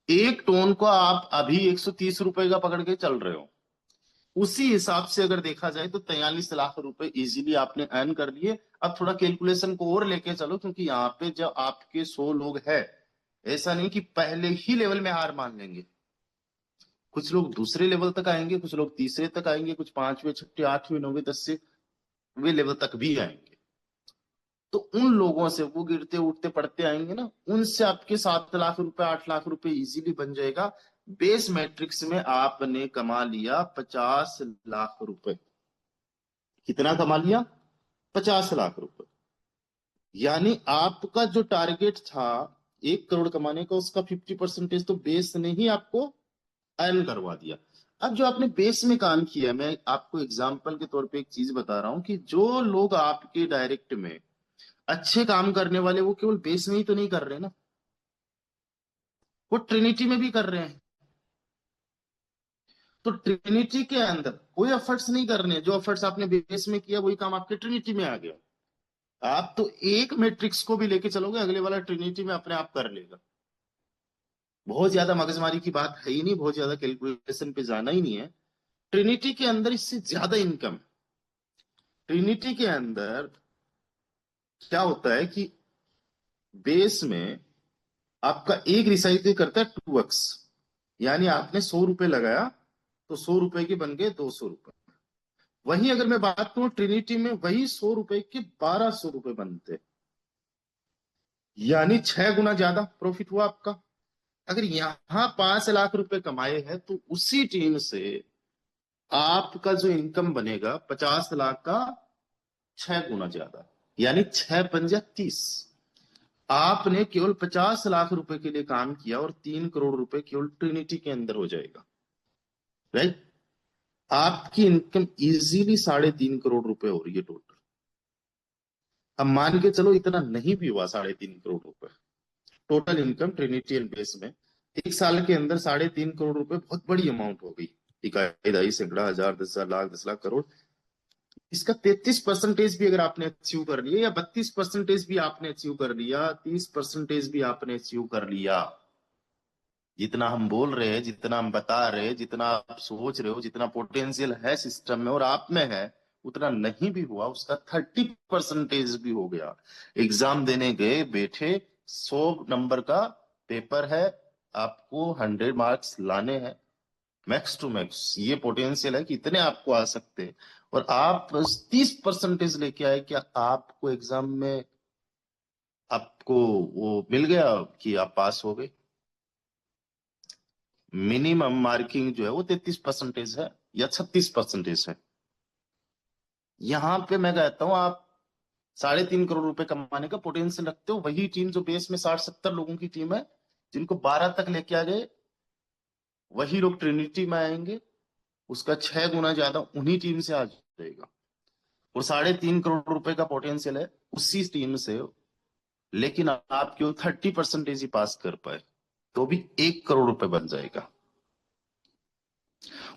B: एक टोन को आप अभी 130 रुपए का पकड़ के चल रहे हो। उसी हिसाब से अगर देखा जाए तो 43 लाख रुपए इजीली आपने अर्न कर लिए। अब थोड़ा कैलकुलेशन को और लेके चलो, क्योंकि यहाँ पे जब आपके 100 लोग हैं, ऐसा नहीं कि पहले ही लेवल में हार मान लेंगे। कुछ लोग दूसरे लेवल तक आएंगे, कुछ लोग तीसरे तक आएंगे, कुछ 5वें 6वें 8वें 9वें 10वें लेवल तक भी आएंगे। तो उन लोगों से, वो गिरते उठते पड़ते आएंगे ना, उनसे आपके 7 लाख रुपए 8 लाख रुपए इजीली बन जाएगा। बेस मैट्रिक्स में आपने कमा लिया 50 लाख रुपए। कितना कमा लिया, 50 लाख रुपए। यानी आपका जो टारगेट था 1 करोड़ कमाने का, उसका 50% तो बेस ने ही आपको अर्न करवा दिया। अब जो आपने बेस में काम किया, मैं आपको एग्जाम्पल के तौर पे एक चीज बता रहा हूं कि जो लोग आपके डायरेक्ट में अच्छे काम करने वाले, वो केवल बेस में ही तो नहीं कर रहे ना, वो ट्रिनिटी में भी कर रहे हैं। तो ट्रिनिटी के अंदर कोई एफर्ट्स नहीं करने, जो एफर्ट्स आपने बेस में किया वही काम आपके ट्रिनिटी में आ गया। आप तो एक मैट्रिक्स को भी लेके चलोगे, अगले वाला ट्रिनिटी में अपने आप कर लेगा। बहुत ज्यादा मगजमारी की बात है ही नहीं, बहुत ज्यादा कैलकुलेशन पे जाना ही नहीं है। ट्रिनिटी के अंदर इससे ज्यादा इनकम। ट्रिनिटी के अंदर क्या होता है कि बेस में आपका एक रिसाइकिल करता है 2x। यानी आपने 100 रुपए लगाया, तो 100 रुपए के बन गए 200 रुपए। वहीं अगर मैं बात करूं ट्रिनिटी में, वही 100 रुपए के 1200 रुपए बनते। यानी 6 गुना ज्यादा प्रॉफिट हुआ आपका। अगर यहां 5 लाख रुपए कमाए हैं, तो उसी टीम से आपका जो इनकम बनेगा 50 लाख का 6 गुना ज्यादा। यानी 6 पंजा 30। आपने केवल 50 लाख रुपए के लिए काम किया, और 3 करोड़ रुपए केवल ट्रिनिटी के अंदर हो जाएगा। राइट। आपकी इनकम इजीली 3.5 करोड़ रुपए हो रही है टोटल। अब मान के चलो इतना नहीं भी हुआ, 3.5 करोड़ रुपए total income Trinity and base में, एक साल के अंदर 3.5 करोड़ रुपए बहुत बड़ी अमाउंट हो गई। इकाई, दहाई, सैकड़ा, हजार, 10,000, लाख, 10 लाख, करोड़। इसका 33% भी अगर आपने अचीव कर लिया, या 32% भी आपने अचीव कर लिया, 30% भी आपने अचीव कर लिया, जितना हम बोल रहे हैं, जितना हम बता रहे हैं, जितना आप सोच रहे हो, जितना पोटेंशियल है सिस्टम में और आप में है, उतना नहीं भी हुआ, उसका 30% भी हो गया। एग्जाम देने गए, बैठे, 100 नंबर का पेपर है, आपको 100 मार्क्स लाने हैं, मैक्स टू मैक्स। ये पोटेंशियल है कि इतने आपको आ सकते हैं, और आप 30% लेके आए, क्या आपको एग्जाम में आपको वो मिल गया कि आप पास हो गए? मिनिमम मार्किंग जो है वो 33% है या 36% है। यहां पे मैं कहता हूं, आप 3.5 करोड़ रुपए कमाने का पोटेंशियल रखते हो, वही टीम जो बेस में 60-70 लोगों की टीम है, जिनको 12 तक लेके आ गए, वही लोग ट्रिनिटी में आएंगे, उसका 6 गुना ज्यादा उन्हीं टीम से आ जाएगा। और 3.5 करोड़ रुपए का पोटेंशियल है उसी टीम से, लेकिन आप क्यों 30% ही पास कर पाए, तो भी 1 करोड़ रुपए बन जाएगा।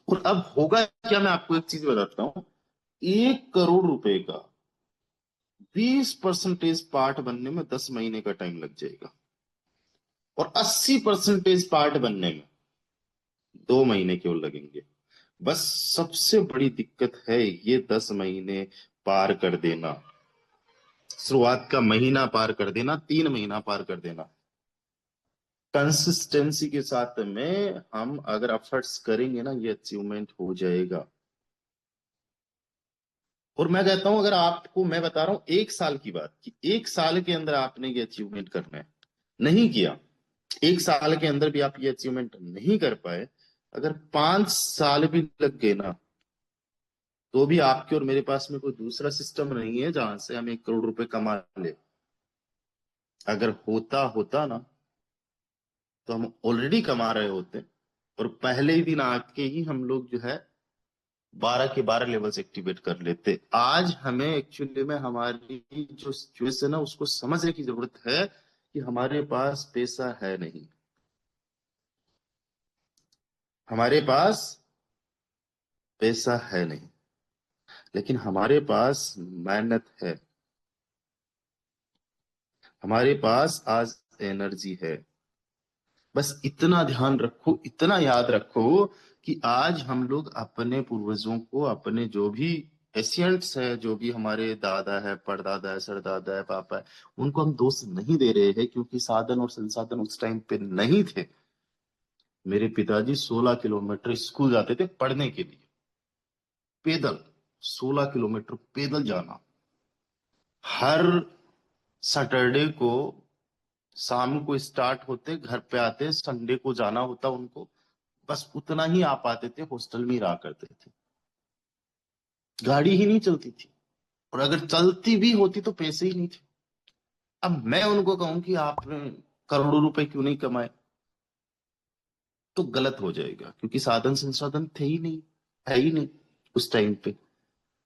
B: और अब होगा क्या, मैं आपको एक चीज बताता हूं। 1 करोड़ रुपए का 20% पार्ट बनने में 10 महीने का टाइम लग जाएगा, और 80% पार्ट बनने में 2 महीने केवल लगेंगे। बस सबसे बड़ी दिक्कत है ये 10 महीने पार कर देना, शुरुआत का महीना पार कर देना, 3 महीना पार कर देना। कंसिस्टेंसी के साथ में हम अगर एफर्ट्स करेंगे ना, ये अचीवमेंट हो जाएगा। और मैं कहता हूं, अगर आपको मैं बता रहा हूं 1 साल की बात, कि 1 साल के अंदर आपने ये अचीवमेंट करना है, नहीं किया, 1 साल के अंदर भी आप ये अचीवमेंट नहीं कर पाए, अगर 5 साल भी लग गए ना, तो भी आपके और मेरे पास में कोई दूसरा सिस्टम नहीं है जहां से हम 1 करोड़ रुपए कमा ले। अगर होता होता ना, तो हम ऑलरेडी कमा रहे होते, और पहले ही दिन आके ही हम लोग जो है 12 के 12 लेवल्स एक्टिवेट कर लेते। आज हमें एक्चुअली में हमारी जो सिचुएशन है उसको समझने की जरूरत है, कि हमारे पास पैसा है नहीं, हमारे पास पैसा है नहीं, लेकिन हमारे पास मेहनत है, हमारे पास आज एनर्जी है। बस इतना ध्यान रखो, इतना याद रखो, कि आज हम लोग अपने पूर्वजों को, अपने जो भी एशियंट्स है, जो भी हमारे दादा है, परदादा है, सरदादा है, पापा है, उनको हम दोष नहीं दे रहे हैं, क्योंकि साधन और संसाधन उस टाइम पे नहीं थे। मेरे पिताजी 16 किलोमीटर स्कूल जाते थे पढ़ने के लिए, पैदल, 16 किलोमीटर पैदल जाना। हर सैटरडे को शाम को स्टार्ट होते, घर पे आते, संडे को जाना होता उनको, बस उतना ही आ पाते थे, हॉस्टल में ही रहा करते थे। गाड़ी ही नहीं चलती थी, और अगर चलती भी होती तो पैसे ही नहीं थे। अब मैं उनको कहूं कि आपने करोड़ों रुपए क्यों नहीं कमाए, तो गलत हो जाएगा, क्योंकि साधन संसाधन थे ही नहीं, है ही नहीं उस टाइम पे।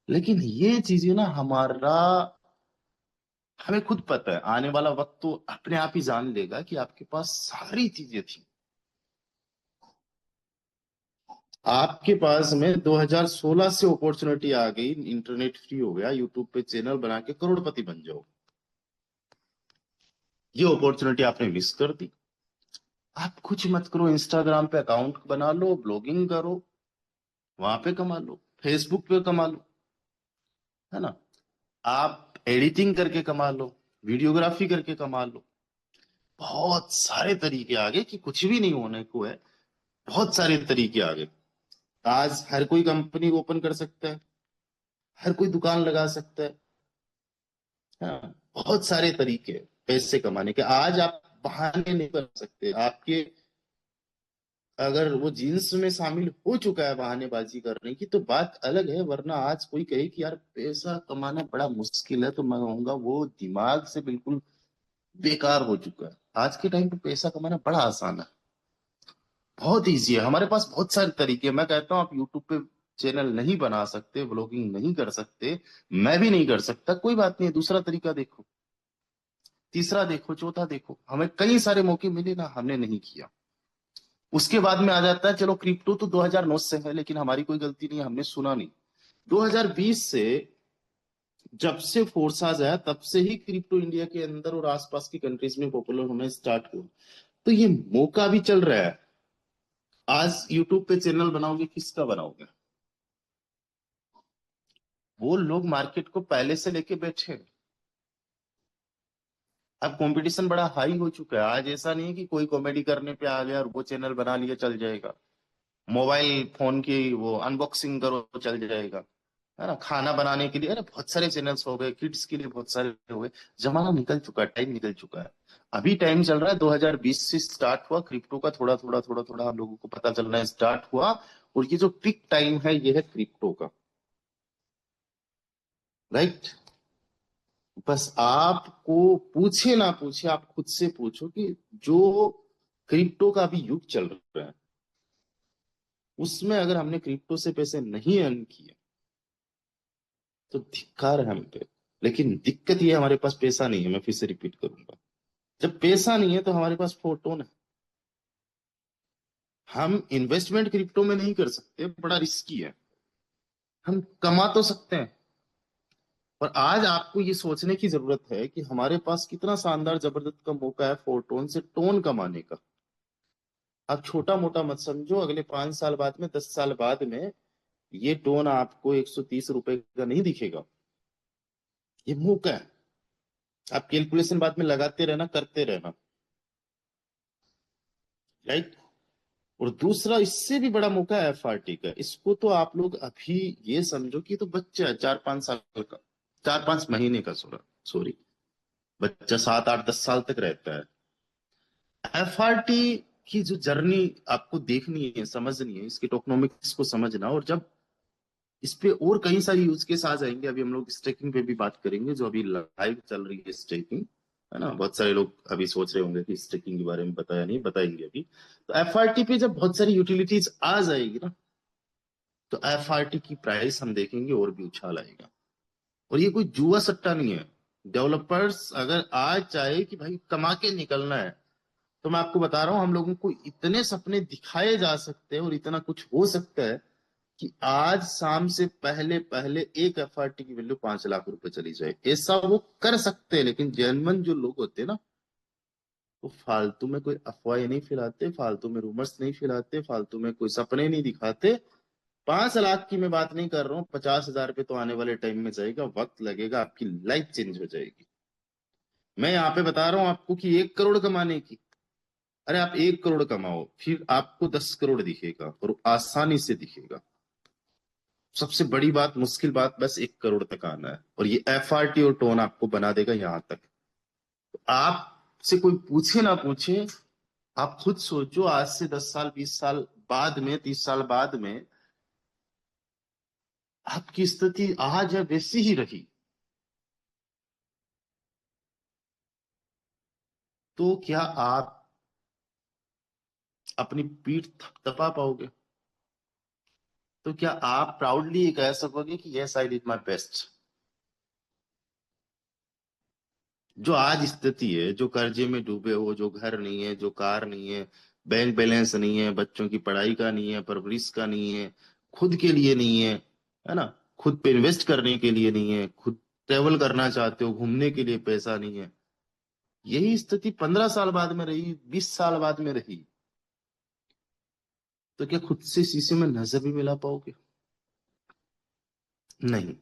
B: लेकिन ये चीजें ना हमारा, हमें खुद पता है, आने वाला वक्त तो अपने आप ही जान लेगा कि आपके पास सारी चीजें थी। आपके पास में 2016 से अपॉर्चुनिटी आ गई, इंटरनेट फ्री हो गया, यूट्यूब पे चैनल बना के करोड़पति बन जाओ। ये अपॉर्चुनिटी आपने मिस कर दी। आप कुछ मत करो, इंस्टाग्राम पे अकाउंट बना लो, ब्लॉगिंग करो, वहां पे कमा लो, फेसबुक पे कमा लो, है ना, आप एडिटिंग करके कमा लो, वीडियोग्राफी करके कमा लो। बहुत सारे तरीके आ गए, कि कुछ भी नहीं होने को है, बहुत सारे तरीके आ गए। आज हर कोई कंपनी ओपन कर सकता है, हर कोई दुकान लगा सकता है। हाँ, बहुत सारे तरीके हैं पैसे कमाने के। आज आप बहाने नहीं कर सकते, आपके अगर वो जीन्स में शामिल हो चुका है बहानेबाजी करने की, तो बात अलग है, वरना आज कोई कहे कि यार पैसा कमाना बड़ा मुश्किल है, तो मैं कहूंगा वो दिमाग से बिल्कुल बेकार हो चुका है। आज के टाइम पे पैसा कमाना बड़ा आसान है, बहुत इजी है, हमारे पास बहुत सारे तरीके हैं। मैं कहता हूँ, आप यूट्यूब पे चैनल नहीं बना सकते, ब्लॉगिंग नहीं कर सकते, मैं भी नहीं कर सकता, कोई बात नहीं, दूसरा तरीका देखो, तीसरा देखो, चौथा देखो। हमें कई सारे मौके मिले ना, हमने नहीं किया। उसके बाद में आ जाता है, चलो क्रिप्टो तो 2009 से है, लेकिन हमारी कोई गलती नहीं, हमने सुना नहीं। 2020 से जब से फोर्साज आया, तब से ही क्रिप्टो इंडिया के अंदर और आसपास की कंट्रीज में पॉपुलर होना स्टार्ट हुआ। तो ये मौका भी चल रहा है। आज यूट्यूब पे चैनल बनाओगे, किसका बनाओगे? वो लोग मार्केट को पहले से लेके बैठे हैं। अब कंपटीशन बड़ा हाई हो चुका है। आज ऐसा नहीं है कि कोई कॉमेडी करने पे आ गया और वो चैनल बना लिया चल जाएगा। मोबाइल फोन की वो अनबॉक्सिंग करो तो चल जाएगा, है ना। खाना बनाने के लिए अरे बहुत सारे चैनल्स हो गए, किड्स के लिए बहुत सारे हो गए। जमाना निकल चुका है, टाइम निकल चुका है। अभी टाइम चल रहा है, 2020 से स्टार्ट हुआ क्रिप्टो का, थोड़ा थोड़ा थोड़ा थोड़ा हम लोगों को पता चलना स्टार्ट हुआ। और ये जो पीक टाइम है, ये है क्रिप्टो का। राइट। बस आपको पूछे ना पूछे, आप खुद से पूछो कि जो क्रिप्टो का अभी युग चल रहा है, उसमें अगर हमने क्रिप्टो से पैसे नहीं अर्न किए तो धिक्कार है हम पे। लेकिन दिक्कत ये है, हमारे पास पैसा नहीं है। मैं फिर से रिपीट करूंगा, जब पैसा नहीं है तो हमारे पास फोटोन है। हम इन्वेस्टमेंट क्रिप्टो में नहीं कर सकते, बड़ा रिस्की है। हम कमा तो सकते हैं, पर आज आपको ये सोचने की जरूरत है कि हमारे पास कितना शानदार जबरदस्त का मौका है फोटोन से टोन कमाने का। आप छोटा मोटा मत समझो, अगले 5 साल बाद में, 10 साल बाद में ये टोन आपको 130 रुपए का नहीं दिखेगा। ये मौका है। आप कैलकुलेशन बाद में लगाते रहना, करते रहना। राइट। और दूसरा इससे भी बड़ा मौका है एफआरटी का। इसको तो आप लोग अभी ये समझो कि ये तो बच्चा है 4-5 साल का, 4-5 महीने का, सॉरी। बच्चा 7-8-10 साल तक रहता है। एफआरटी की जो जर्नी आपको देखनी है, समझनी है, इसके टोकनोमिक्स को समझना। और जब इस पे और कई सारी यूज केस आ जाएंगे, अभी हम लोग स्टेकिंग पे भी बात करेंगे, जो अभी लाइव चल रही है स्टेकिंग, है ना। बहुत सारे लोग अभी सोच रहे होंगे कि स्टेकिंग के बारे में बताया नहीं, बताएंगे अभी। तो एफआरटी पे जब बहुत सारी यूटिलिटीज आ जाएगी ना, तो एफआरटी की प्राइस हम देखेंगे और भी उछाल आएगा। और ये कोई जुआ सट्टा नहीं है। डेवलपर्स अगर आज चाहे कि भाई कमा के निकलना है, तो मैं आपको बता रहा हूं, हम लोगों को इतने सपने दिखाए जा सकते हैं और इतना कुछ हो सकता है कि आज शाम से पहले पहले एक एफआरटी की वैल्यू 5 लाख रुपए चली जाए। ऐसा वो कर सकते हैं, लेकिन जेन्युइन जो लोग होते हैं ना, वो फालतू में कोई अफवाहें नहीं फैलाते, फालतू में रूमर्स नहीं फैलाते, फालतू में कोई सपने नहीं दिखाते। 5 लाख की मैं बात नहीं कर रहा हूँ, 50,000 पे तो आने वाले टाइम में जाएगा, वक्त लगेगा, आपकी लाइफ चेंज हो जाएगी। मैं यहाँ पे बता रहा हूँ आपको कि 1 करोड़ कमाने की, अरे आप 1 करोड़ कमाओ, फिर आपको 10 करोड़ दिखेगा और आसानी से दिखेगा। सबसे बड़ी बात, मुश्किल बात, बस 1 करोड़ तक आना है, और ये एफआरटी और टोन आपको बना देगा यहां तक। तो आपसे कोई पूछे ना पूछे, आप खुद सोचो, आज से 10 साल, 20 साल बाद में, 30 साल बाद में आपकी स्थिति आज है वैसी ही रही, तो क्या आप अपनी पीठ थपथपा पाओगे? तो क्या आप प्राउडली कह सकोगे कि yes I did my best? जो आज स्थिति है, जो कर्जे में डूबे हो, जो घर नहीं है, जो कार नहीं है, बैंक बैलेंस नहीं है, बच्चों की पढ़ाई का नहीं है, परवरिश का नहीं है, खुद के लिए नहीं है ना, खुद पे इन्वेस्ट करने के लिए नहीं है, खुद ट्रेवल करना चाहते हो, घूमने के लिए पैसा नहीं है, यही स्थिति 15 साल बाद में रही, 20 साल बाद में रही, तो क्या खुद से शीशे में नजर भी मिला पाओगे? नहीं।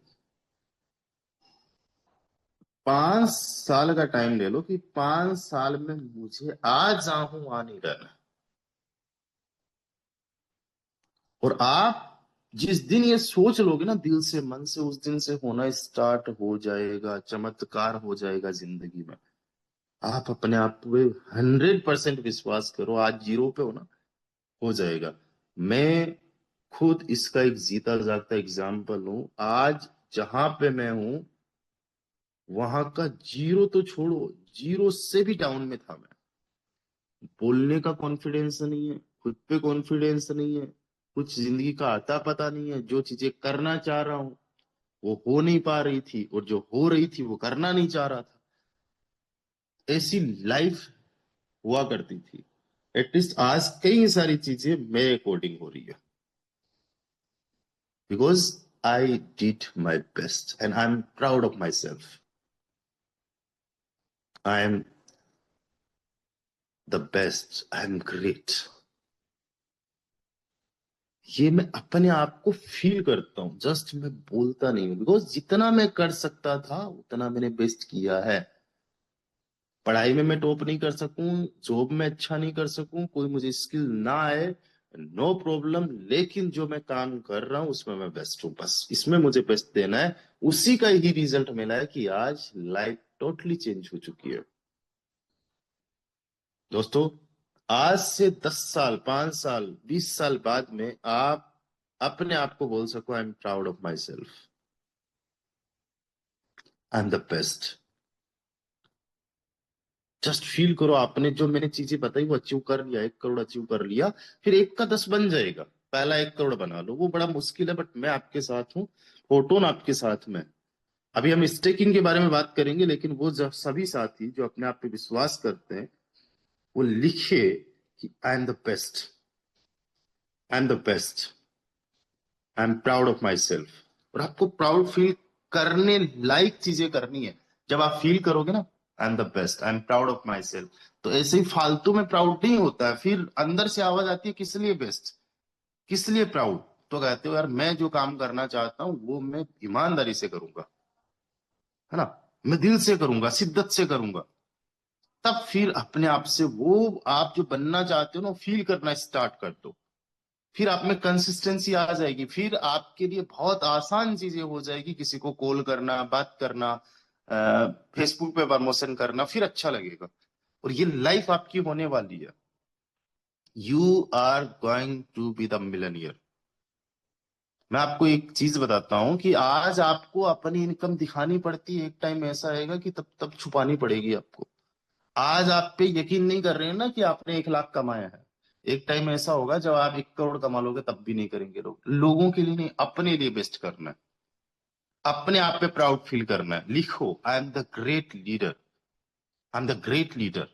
B: 5 साल का टाइम ले लो कि 5 साल में मुझे आज जहां हूं वहां नहीं रहना। और आप जिस दिन ये सोच लोगे ना दिल से, मन से, उस दिन से होना स्टार्ट हो जाएगा, चमत्कार हो जाएगा जिंदगी में। आप अपने आप पे 100% विश्वास करो। आज जीरो पे हो ना, हो जाएगा। मैं खुद इसका एक जीता जागता एग्जाम्पल हूं। आज जहां पे मैं हूं, वहां का जीरो तो छोड़ो, जीरो से भी डाउन में था मैं। बोलने का कॉन्फिडेंस नहीं है, खुद पे कॉन्फिडेंस नहीं है, कुछ जिंदगी का आता पता नहीं है। जो चीजें करना चाह रहा हूं वो हो नहीं पा रही थी, और जो हो रही थी वो करना नहीं चाह रहा था। ऐसी लाइफ हुआ करती थी। एटलीस्ट आज कई सारी चीजें मेरे अकॉर्डिंग हो रही है, because I did my best and I am proud of my self. I am the best, I am great. ये मैं अपने आप को फील करता हूं, जस्ट मैं बोलता नहीं हूं, बिकॉज जितना मैं कर सकता था उतना मैंने बेस्ट किया है। पढ़ाई में मैं टॉप नहीं कर सकूं, जॉब में अच्छा नहीं कर सकूं, कोई मुझे स्किल ना आए, नो प्रॉब्लम, लेकिन जो मैं काम कर रहा हूं उसमें मैं बेस्ट हूं, बस इसमें मुझे बेस्ट देना है। उसी का ही रिजल्ट मिला है कि आज लाइफ टोटली चेंज हो चुकी है। दोस्तों, आज से 10 साल, 5 साल, 20 साल बाद में आप अपने आप को बोल सको, I am proud of my self, I am the best. Just feel करो, आपने जो मैंने चीजें बताई वो अचीव कर लिया, 1 करोड़ अचीव कर लिया, फिर 1 का 10 बन जाएगा। पहला 1 करोड़ बना लो, वो बड़ा मुश्किल है, बट मैं आपके साथ हूँ, फोटोन आपके साथ में। अभी हम स्टेकिंग के बारे में बात करेंगे, लेकिन वो जब सभी साथी जो अपने आप पे विश्वास करते हैं वो लिखे कि I am the best, I am the best, I am proud of my self. और आपको प्राउड फील करने लायक चीजें करनी है। जब आप फील करोगे ना, I am the best, I am proud of my self, तो ऐसे ही फालतू में प्राउड नहीं होता है। फिर अंदर से आवाज आती है, किस लिए बेस्ट, किस लिए प्राउड। तो कहते हो यार, मैं जो काम करना चाहता हूं वो मैं ईमानदारी से करूंगा, है ना, मैं दिल से करूंगा, शिद्दत से करूंगा। तब फिर अपने आप से वो आप जो बनना चाहते हो ना, फील करना स्टार्ट कर दो। फिर आप में कंसिस्टेंसी आ जाएगी, फिर आपके लिए बहुत आसान चीजें हो जाएगी, किसी को कॉल करना, बात करना, फेसबुक पे प्रमोशन करना, फिर अच्छा लगेगा। और ये लाइफ आपकी होने वाली है। You are going to be the millionaire. मैं आपको एक चीज बताता हूं कि आज आपको अपनी इनकम दिखानी पड़ती है, एक टाइम ऐसा आएगा कि तब तब छुपानी पड़ेगी आपको। आज आप पे यकीन नहीं कर रहे हैं ना कि आपने 1 लाख कमाया है, एक टाइम ऐसा होगा जब आप 1 करोड़ कमा लोगे तब भी नहीं करेंगे लोग। लोगों के लिए नहीं, अपने लिए बेस्ट करना है, अपने आप पे प्राउड फील करना है। लिखो, I am the great leader, I am the great leader,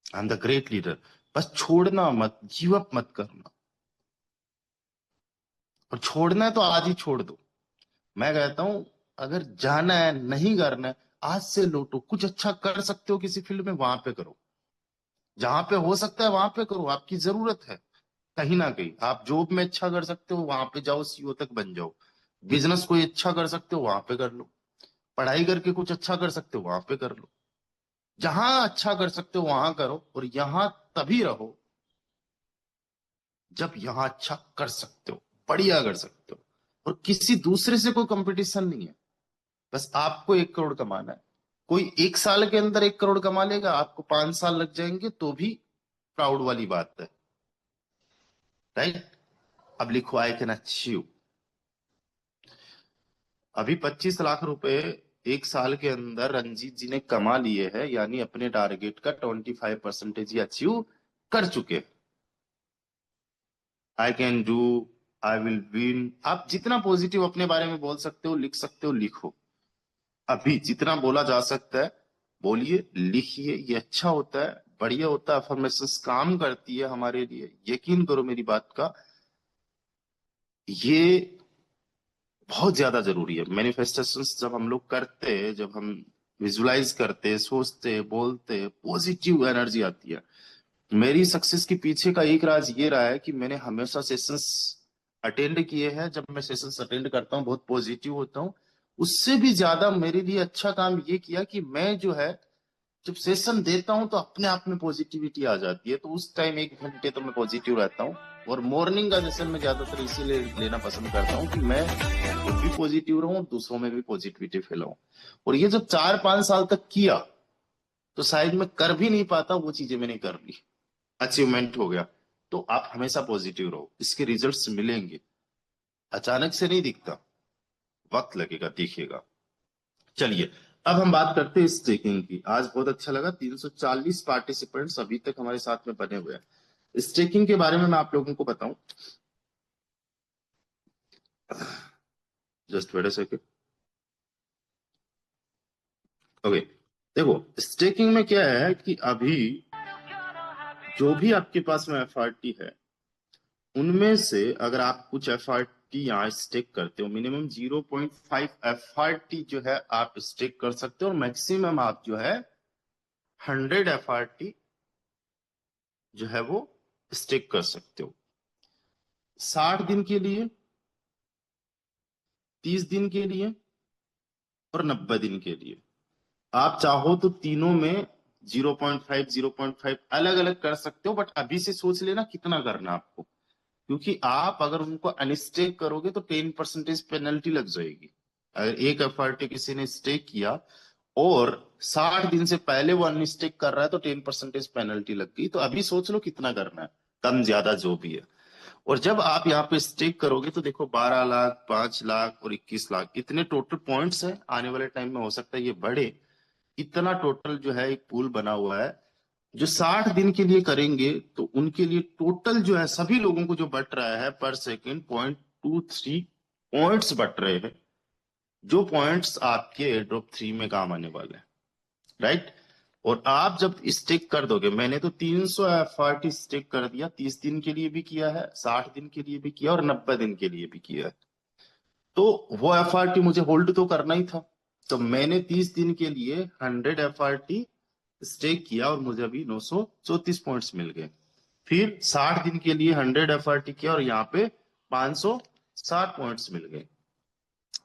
B: I am the great leader. बस छोड़ना मत, गिव अप मत करना। और छोड़ना है तो आज ही छोड़ दो। मैं कहता हूं, अगर जाना है, नहीं करना है, आज से लौटो। कुछ अच्छा कर सकते हो किसी फील्ड में, वहां पे करो। जहां पे हो सकता है वहां पे करो, आपकी जरूरत है। कहीं ना कहीं आप जॉब में अच्छा कर सकते हो, वहां पे जाओ, सीईओ तक बन जाओ। बिजनेस कोई अच्छा कर सकते हो, वहां पे कर लो। पढ़ाई करके कुछ अच्छा कर सकते हो, वहां पे कर लो। जहां अच्छा कर सकते हो वहां करो, और यहां तभी रहो जब यहां अच्छा कर सकते हो, बढ़िया कर सकते हो। और किसी दूसरे से कोई कंपटीशन नहीं है, बस आपको 1 करोड़ कमाना है। कोई 1 साल के अंदर 1 करोड़ कमा लेगा, आपको 5 साल लग जाएंगे तो भी प्राउड वाली बात है, राइट। अब लिखो, आई कैन अचीव। अभी 25 लाख रुपए 1 साल के अंदर रंजीत जी ने कमा लिए हैं, यानी अपने टारगेट का 25% ही अचीव कर चुके। I can do, I will win. आप जितना पॉजिटिव अपने बारे में बोल सकते हो, लिख सकते हो, लिखो। अभी जितना बोला जा सकता है बोलिए, लिखिए। ये अच्छा होता है, बढ़िया होता है। अफर्मेशन काम करती है हमारे लिए, यकीन करो मेरी बात का। ये बहुत ज्यादा जरूरी है। मैनिफेस्टेशंस जब हम लोग करते हैं, जब हम विजुलाइज करते, सोचते, बोलते, पॉजिटिव एनर्जी आती है। मेरी सक्सेस के पीछे का एक राज ये रहा है कि मैंने हमेशा सेशंस अटेंड किए हैं। जब मैं सेशंस अटेंड करता हूँ बहुत पॉजिटिव होता हूँ। उससे भी ज्यादा मेरे लिए अच्छा काम ये किया कि मैं जो है, जब सेशन देता हूँ तो अपने आप में पॉजिटिविटी आ जाती है। तो उस टाइम 1 घंटे तो मैं पॉजिटिव रहता हूँ। और मॉर्निंग का सेशन मैं ज्यादातर इसीलिए लेना पसंद करता हूँ कि मैं खुद भी पॉजिटिव रहूं, दूसरों में भी पॉजिटिविटी फैलाऊं। और ये जब 4-5 साल तक किया, तो शायद मैं कर भी नहीं पाता, वो चीजें मैंने कर ली, अचीवमेंट हो गया। तो आप हमेशा पॉजिटिव रहो, इसके रिजल्ट्स मिलेंगे। अचानक से नहीं दिखता, वक्त लगेगा, दिखेगा। चलिए, अब हम बात करते हैं स्टेकिंग की। आज बहुत अच्छा लगा, 340 पार्टिसिपेंट्स अभी तक हमारे साथ में बने हुए हैं। स्टेकिंग के बारे में मैं आप लोगों को बताऊं, just wait a second. Okay, देखो स्टेकिंग में क्या है कि अभी जो भी आपके पास में एफआरटी है, उनमें से अगर आप कुछ एफआरटी यहाँ स्टेक करते हो, मिनिमम 0.5 एफआरटी जो है आप स्टेक कर सकते हो, और मैक्सिमम आप जो है 100 एफआरटी जो है वो स्टेक कर सकते हो, 60 दिन के लिए, 30 दिन के लिए, और 90 दिन के लिए। आप चाहो तो तीनों में 0.5 0.5 अलग अलग कर सकते हो, बट अभी से सोच लेना कितना करना है आपको, क्योंकि आप अगर उनको अनस्टेक करोगे तो 10% पेनल्टी लग जाएगी। अगर एक एफआरटी किसी ने स्टेक किया और 60 दिन से पहले वो अनस्टेक कर रहा है तो 10% पेनल्टी लग गई। तो अभी सोच लो कितना करना है, कम ज्यादा जो भी है। और जब आप यहाँ पे स्टेक करोगे तो देखो 12 लाख, 5 लाख और 21 लाख इतने टोटल पॉइंट्स है। आने वाले टाइम में हो सकता है ये बढ़े। इतना टोटल जो है एक पूल बना हुआ है। जो 60 दिन के लिए करेंगे तो उनके लिए टोटल जो है सभी लोगों को जो बट रहा है पर सेकेंड 0.23 पॉइंट्स बट रहे हैं, जो पॉइंट्स आपके एयरड्रॉप 3 में काम आने वाले हैं, राइट। और आप जब स्टिक कर दोगे, मैंने तो 300 एफआरटी स्टिक कर दिया, 30 दिन के लिए भी किया है, 60 दिन के लिए भी किया और 90 दिन के लिए भी किया है। तो वो एफआरटी मुझे होल्ड तो करना ही था, तो मैंने 30 दिन के लिए 100 एफआरटी स्टेक किया और मुझे अभी 934 पॉइंट्स मिल गए। फिर 60 दिन के लिए 100 एफआरटी किया और यहाँ पे 560 पॉइंट्स मिल गए।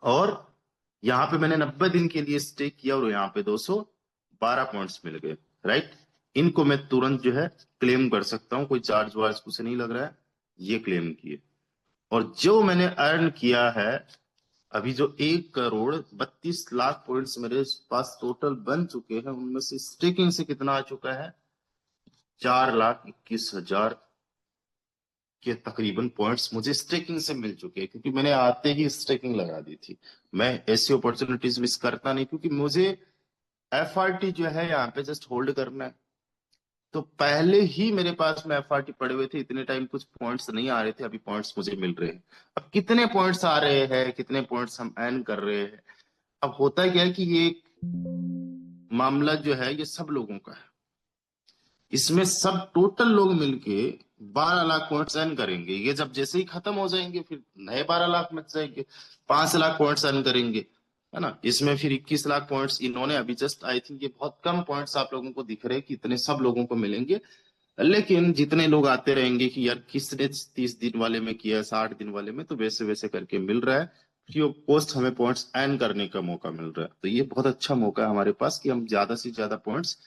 B: और यहाँ पे मैंने 90 दिन के लिए स्टे किया और यहाँ पे 212 पॉइंट्स मिल गए, राइट। इनको मैं तुरंत जो है क्लेम कर सकता हूँ, कोई चार्ज वार्ज कुछ नहीं लग रहा है, ये क्लेम किए। और जो मैंने अर्न किया है अभी, जो 1 करोड़ 32 लाख पॉइंट्स मेरे पास टोटल बन चुके हैं, उनमें से स्टेकिंग से कितना आ चुका है, 4 लाख 21 हजार के तकरीबन पॉइंट्स मुझे स्टेकिंग से मिल चुके हैं, क्योंकि मैंने आते ही स्टेकिंग लगा दी थी। मैं ऐसी अपॉर्चुनिटीज मिस करता नहीं, क्योंकि मुझे एफआरटी जो है यहाँ पे जस्ट होल्ड करना है। तो पहले ही मेरे पास में एफआरटी पड़े हुए थे, इतने टाइम कुछ पॉइंट्स नहीं आ रहे थे, अभी पॉइंट्स मुझे मिल रहे हैं। अब कितने पॉइंट्स आ रहे हैं, कितने पॉइंट्स हम अर्न कर रहे हैं, अब होता क्या है कि ये मामला जो है ये सब लोगों का है। इसमें सब टोटल लोग मिलके 12 लाख पॉइंट्स अर्न करेंगे। ये जब जैसे ही खत्म हो जाएंगे फिर नए 12 लाख मच जाएंगे, 5 लाख पॉइंट्स अर्न करेंगे, है ना। इसमें फिर 21 लाख पॉइंट्स इन्होंने अभी जस्ट, आई थिंक ये बहुत कम पॉइंट्स आप लोगों को दिख रहे हैं कि इतने सब लोगों को मिलेंगे। लेकिन जितने लोग आते रहेंगे कि यार किसने 30 दिन वाले में किया, 60 दिन वाले में, तो वैसे वैसे करके मिल रहा है। फ्री ऑफ कॉस्ट हमें पॉइंट्स अर्न करने का मौका मिल रहा है। तो ये बहुत अच्छा मौका है हमारे पास कि हम ज्यादा से ज्यादा पॉइंट्स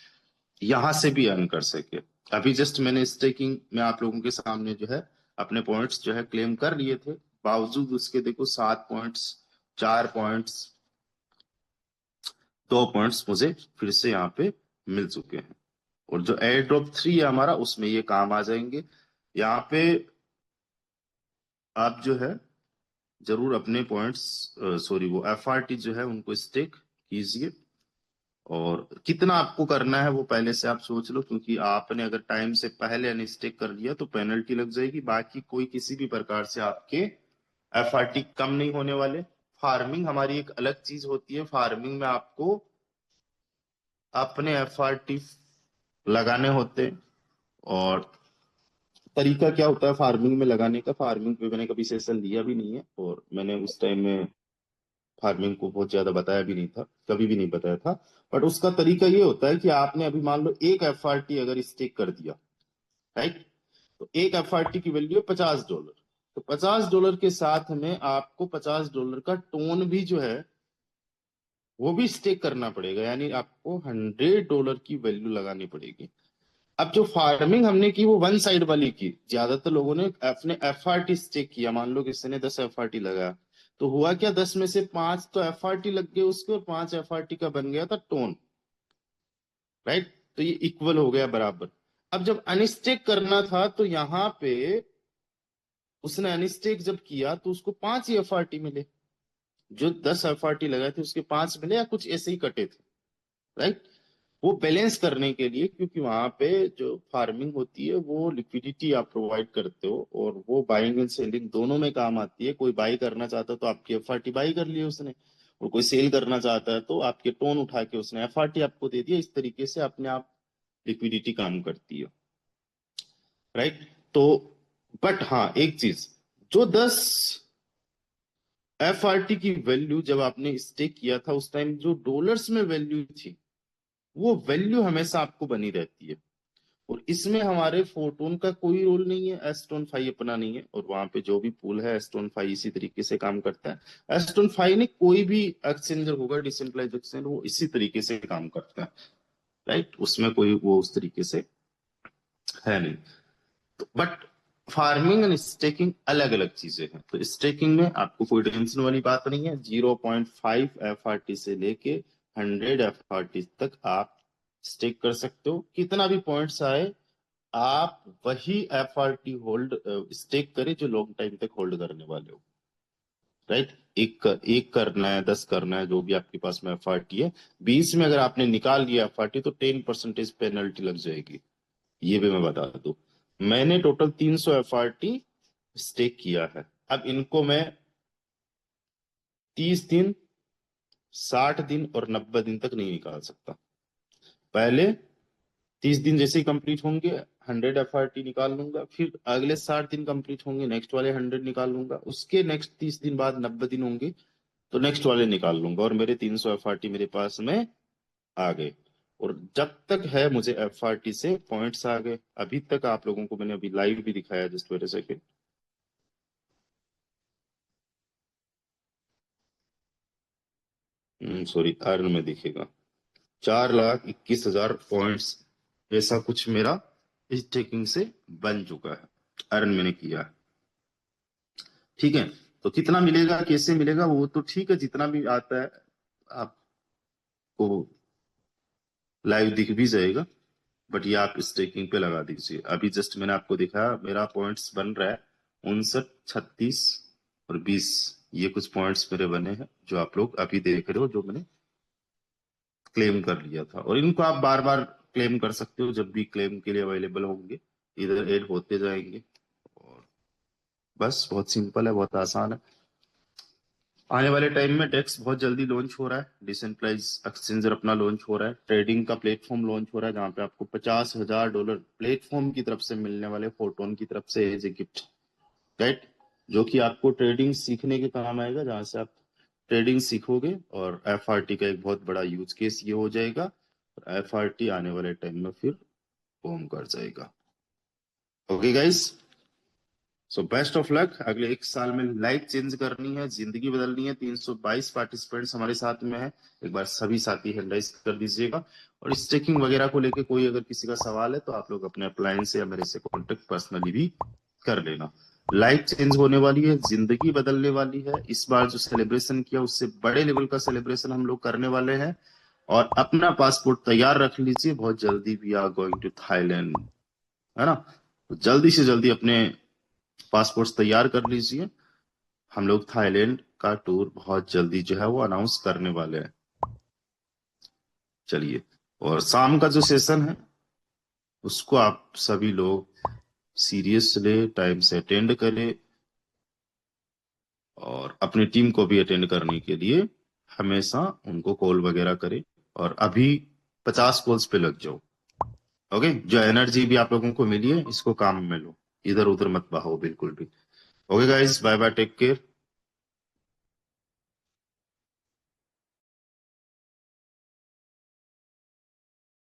B: यहां से भी अर्न कर सके। अभी जस्ट मैंने स्टेकिंग में आप लोगों के सामने जो है अपने पॉइंट्स जो है क्लेम कर लिए थे, बावजूद उसके देखो 7 पॉइंट्स, 4 पॉइंट्स, 2 पॉइंट्स मुझे फिर से यहाँ पे मिल चुके हैं। और जो एयर ड्रॉप 3 है हमारा, उसमें ये काम आ जाएंगे। यहाँ पे आप जो है जरूर अपने पॉइंट्स, सॉरी वो एफआरटी जो है उनको स्टेक कीजिए। और कितना आपको करना है वो पहले से आप सोच लो, क्योंकि आपने अगर टाइम से पहले अनस्टेक कर लिया तो पेनल्टी लग जाएगी। बाकी कोई किसी भी प्रकार से आपके एफआरटी कम नहीं होने वाले। फार्मिंग हमारी एक अलग चीज होती है, फार्मिंग में आपको अपने एफआरटी लगाने होते हैं। और तरीका क्या होता है फार्मिंग में लगाने का, फार्मिंग पे मैंने कभी सेशन लिया भी नहीं है, और मैंने उस टाइम में फार्मिंग को बहुत ज्यादा बताया भी नहीं था, कभी भी नहीं बताया था। बट उसका तरीका ये होता है कि आपने अभी मान लो एक एफआरटी अगर स्टेक कर दिया, राइट, तो एक एफआरटी की वैल्यू है $50। तो $50 के साथ में आपको $50 का टोन भी जो है वो भी स्टेक करना पड़ेगा, यानी आपको $100 की वैल्यू लगानी पड़ेगी। अब जो फार्मिंग हमने की वो वन साइड वाली की, ज्यादातर लोगों ने अपने एफआरटी स्टेक किया। मान लो किसी ने 10 एफआरटी लगाया, तो हुआ क्या, 10 में से 5 तो एफआरटी लग गए उसके, और 5 एफआरटी का बन गया था टोन, राइट। तो ये इक्वल हो गया बराबर। अब जब अनस्टेक करना था तो यहाँ पे उसने अनस्टेक जब किया तो उसको 5 ही एफआरटी मिले। जो 10 एफआरटी लगाए थे उसके 5 मिले, या कुछ ऐसे ही कटे थे, राइट। वो बैलेंस करने के लिए, क्योंकि वहां पे जो फार्मिंग होती है वो लिक्विडिटी आप प्रोवाइड करते हो, और वो बाइंग एंड सेलिंग दोनों में काम आती है। कोई बाई करना चाहता तो आपकी एफआरटी बाई कर ली उसने, और कोई सेल करना चाहता है तो आपके टोन उठा के उसने एफआरटी आपको दे दिया। इस तरीके से अपने आप लिक्विडिटी काम करती है, राइट। तो बट हाँ एक चीज, जो 10 एफआरटी की वैल्यू जब आपने स्टेक किया था उस टाइम जो डॉलर्स में वैल्यू थी, वो वैल्यू हमेशा आपको बनी रहती है। और इसमें हमारे फोटोन का कोई रोल नहीं है, एस्टोन फाई अपना नहीं है। और वहां पे जो भी पूल है एस्टोन फाई इसी तरीके से काम करता है। एस्टोन फाई ने कोई भी एक्सचेंजर होगा डिसेंट्रलाइज एक्सचेंज, वो इसी तरीके से काम करता है, राइट। उसमें कोई वो उस तरीके से है नहीं। तो बट फार्मिंग एंड स्टेकिंग अलग अलग चीजें हैं। तो स्टेकिंग में आपको कोई टेंशन वाली बात नहीं है। 0.5 एफआरटी से लेके 100 एफआरटी तक आप स्टेक कर सकते हो। कितना भी पॉइंट्स आए आप वही एफआरटी होल्ड स्टेक करें जो लॉन्ग टाइम तक होल्ड करने वाले हो, राइट। एक करना है, 10 करना है, जो भी आपके पास में एफआरटी है। 20 में अगर आपने निकाल लिया एफआरटी तो 10% पेनल्टी लग जाएगी, ये भी मैं बता दूं। मैंने टोटल 300 एफआरटी स्टेक किया है। अब इनको मैं 30 दिन, 60 दिन और 90 दिन तक नहीं निकाल सकता। पहले 30 दिन जैसे ही कंप्लीट होंगे 100 एफआरटी निकाल लूंगा, फिर अगले 60 दिन कंप्लीट होंगे नेक्स्ट वाले 100 निकाल लूंगा, उसके नेक्स्ट 30 दिन बाद 90 दिन होंगे तो नेक्स्ट वाले निकाल लूंगा, और मेरे 300 एफआरटी मेरे पास में आ गए। और जब तक है मुझे एफआरटी से पॉइंट्स आ गए। अभी तक आप लोगों को मैंने अभी लाइव भी दिखाया, just wait a second. Sorry, earn में दिखेगा 4,21,000 पॉइंट्स, ऐसा कुछ मेरा इस टेकिंग से बन चुका है, अर्न मैंने किया है। ठीक है, तो कितना मिलेगा कैसे मिलेगा वो तो ठीक है, जितना भी आता है आपको लाइव दिख भी जाएगा। बट ये आप स्टेकिंग पे लगा दीजिए। अभी जस्ट मैंने आपको दिखाया मेरा पॉइंट्स बन रहा है 59, 36 और 20। ये कुछ पॉइंट्स मेरे बने हैं जो आप लोग अभी देख रहे हो, जो मैंने क्लेम कर लिया था। और इनको आप बार बार क्लेम कर सकते हो, जब भी क्लेम के लिए अवेलेबल होंगे इधर ऐड होते जाएंगे। और बस बहुत सिंपल है, बहुत आसान है। आने वाले टाइम में डेक्स बहुत जल्दी लॉन्च हो रहा है, डिसेंट्रलाइज एक्सचेंजर अपना लॉन्च हो रहा है, ट्रेडिंग का प्लेटफॉर्म लॉन्च हो रहा है, जहां पे आपको $50,000 प्लेटफॉर्म की तरफ से मिलने वाले, फोटोन की तरफ से एज ए गिफ्ट, राइट। जो कि आपको ट्रेडिंग सीखने के काम आएगा, जहां से आप ट्रेडिंग सीखोगे। और एफआरटी का एक बहुत बड़ा यूज केस ये हो जाएगा। एफआरटी आने वाले टाइम में फिर बूम कर जाएगा। Okay guys, so best of luck. अगले 1 साल में लाइफ चेंज करनी है, जिंदगी बदलनी है। 322 पार्टिसिपेंट्स हमारे साथ में है। एक बार सभी साथी हैंड राइज कर दीजिएगा। और स्टेकिंग वगैरह को लेके कोई अगर किसी का सवाल है तो आप लोग अपने अपलाइन से या मेरे से कॉन्टेक्ट पर्सनली भी कर लेना। लाइफ चेंज होने वाली है, जिंदगी बदलने वाली है। इस बार जो सेलिब्रेशन किया उससे बड़े लेवल का सेलिब्रेशन हम लोग करने वाले हैं। और अपना पासपोर्ट तैयार रख लीजिए, बहुत जल्दी we are going to Thailand, है ना। तो जल्दी से जल्दी अपने पासपोर्ट तैयार कर लीजिए। हम लोग थाईलैंड का टूर बहुत जल्दी जो है वो अनाउंस करने वाले हैं। चलिए, और शाम का जो सेशन है उसको आप सभी लोग सीरियसली टाइम से अटेंड करें, और अपनी टीम को भी अटेंड करने के लिए हमेशा उनको कॉल वगैरह करें। और अभी 50 कॉल्स पे लग जाओ। ओके, जो एनर्जी भी आप लोगों को मिली है इसको काम में लो, इधर उधर मत बहाओ बिल्कुल भी। Okay guys, bye bye, take care.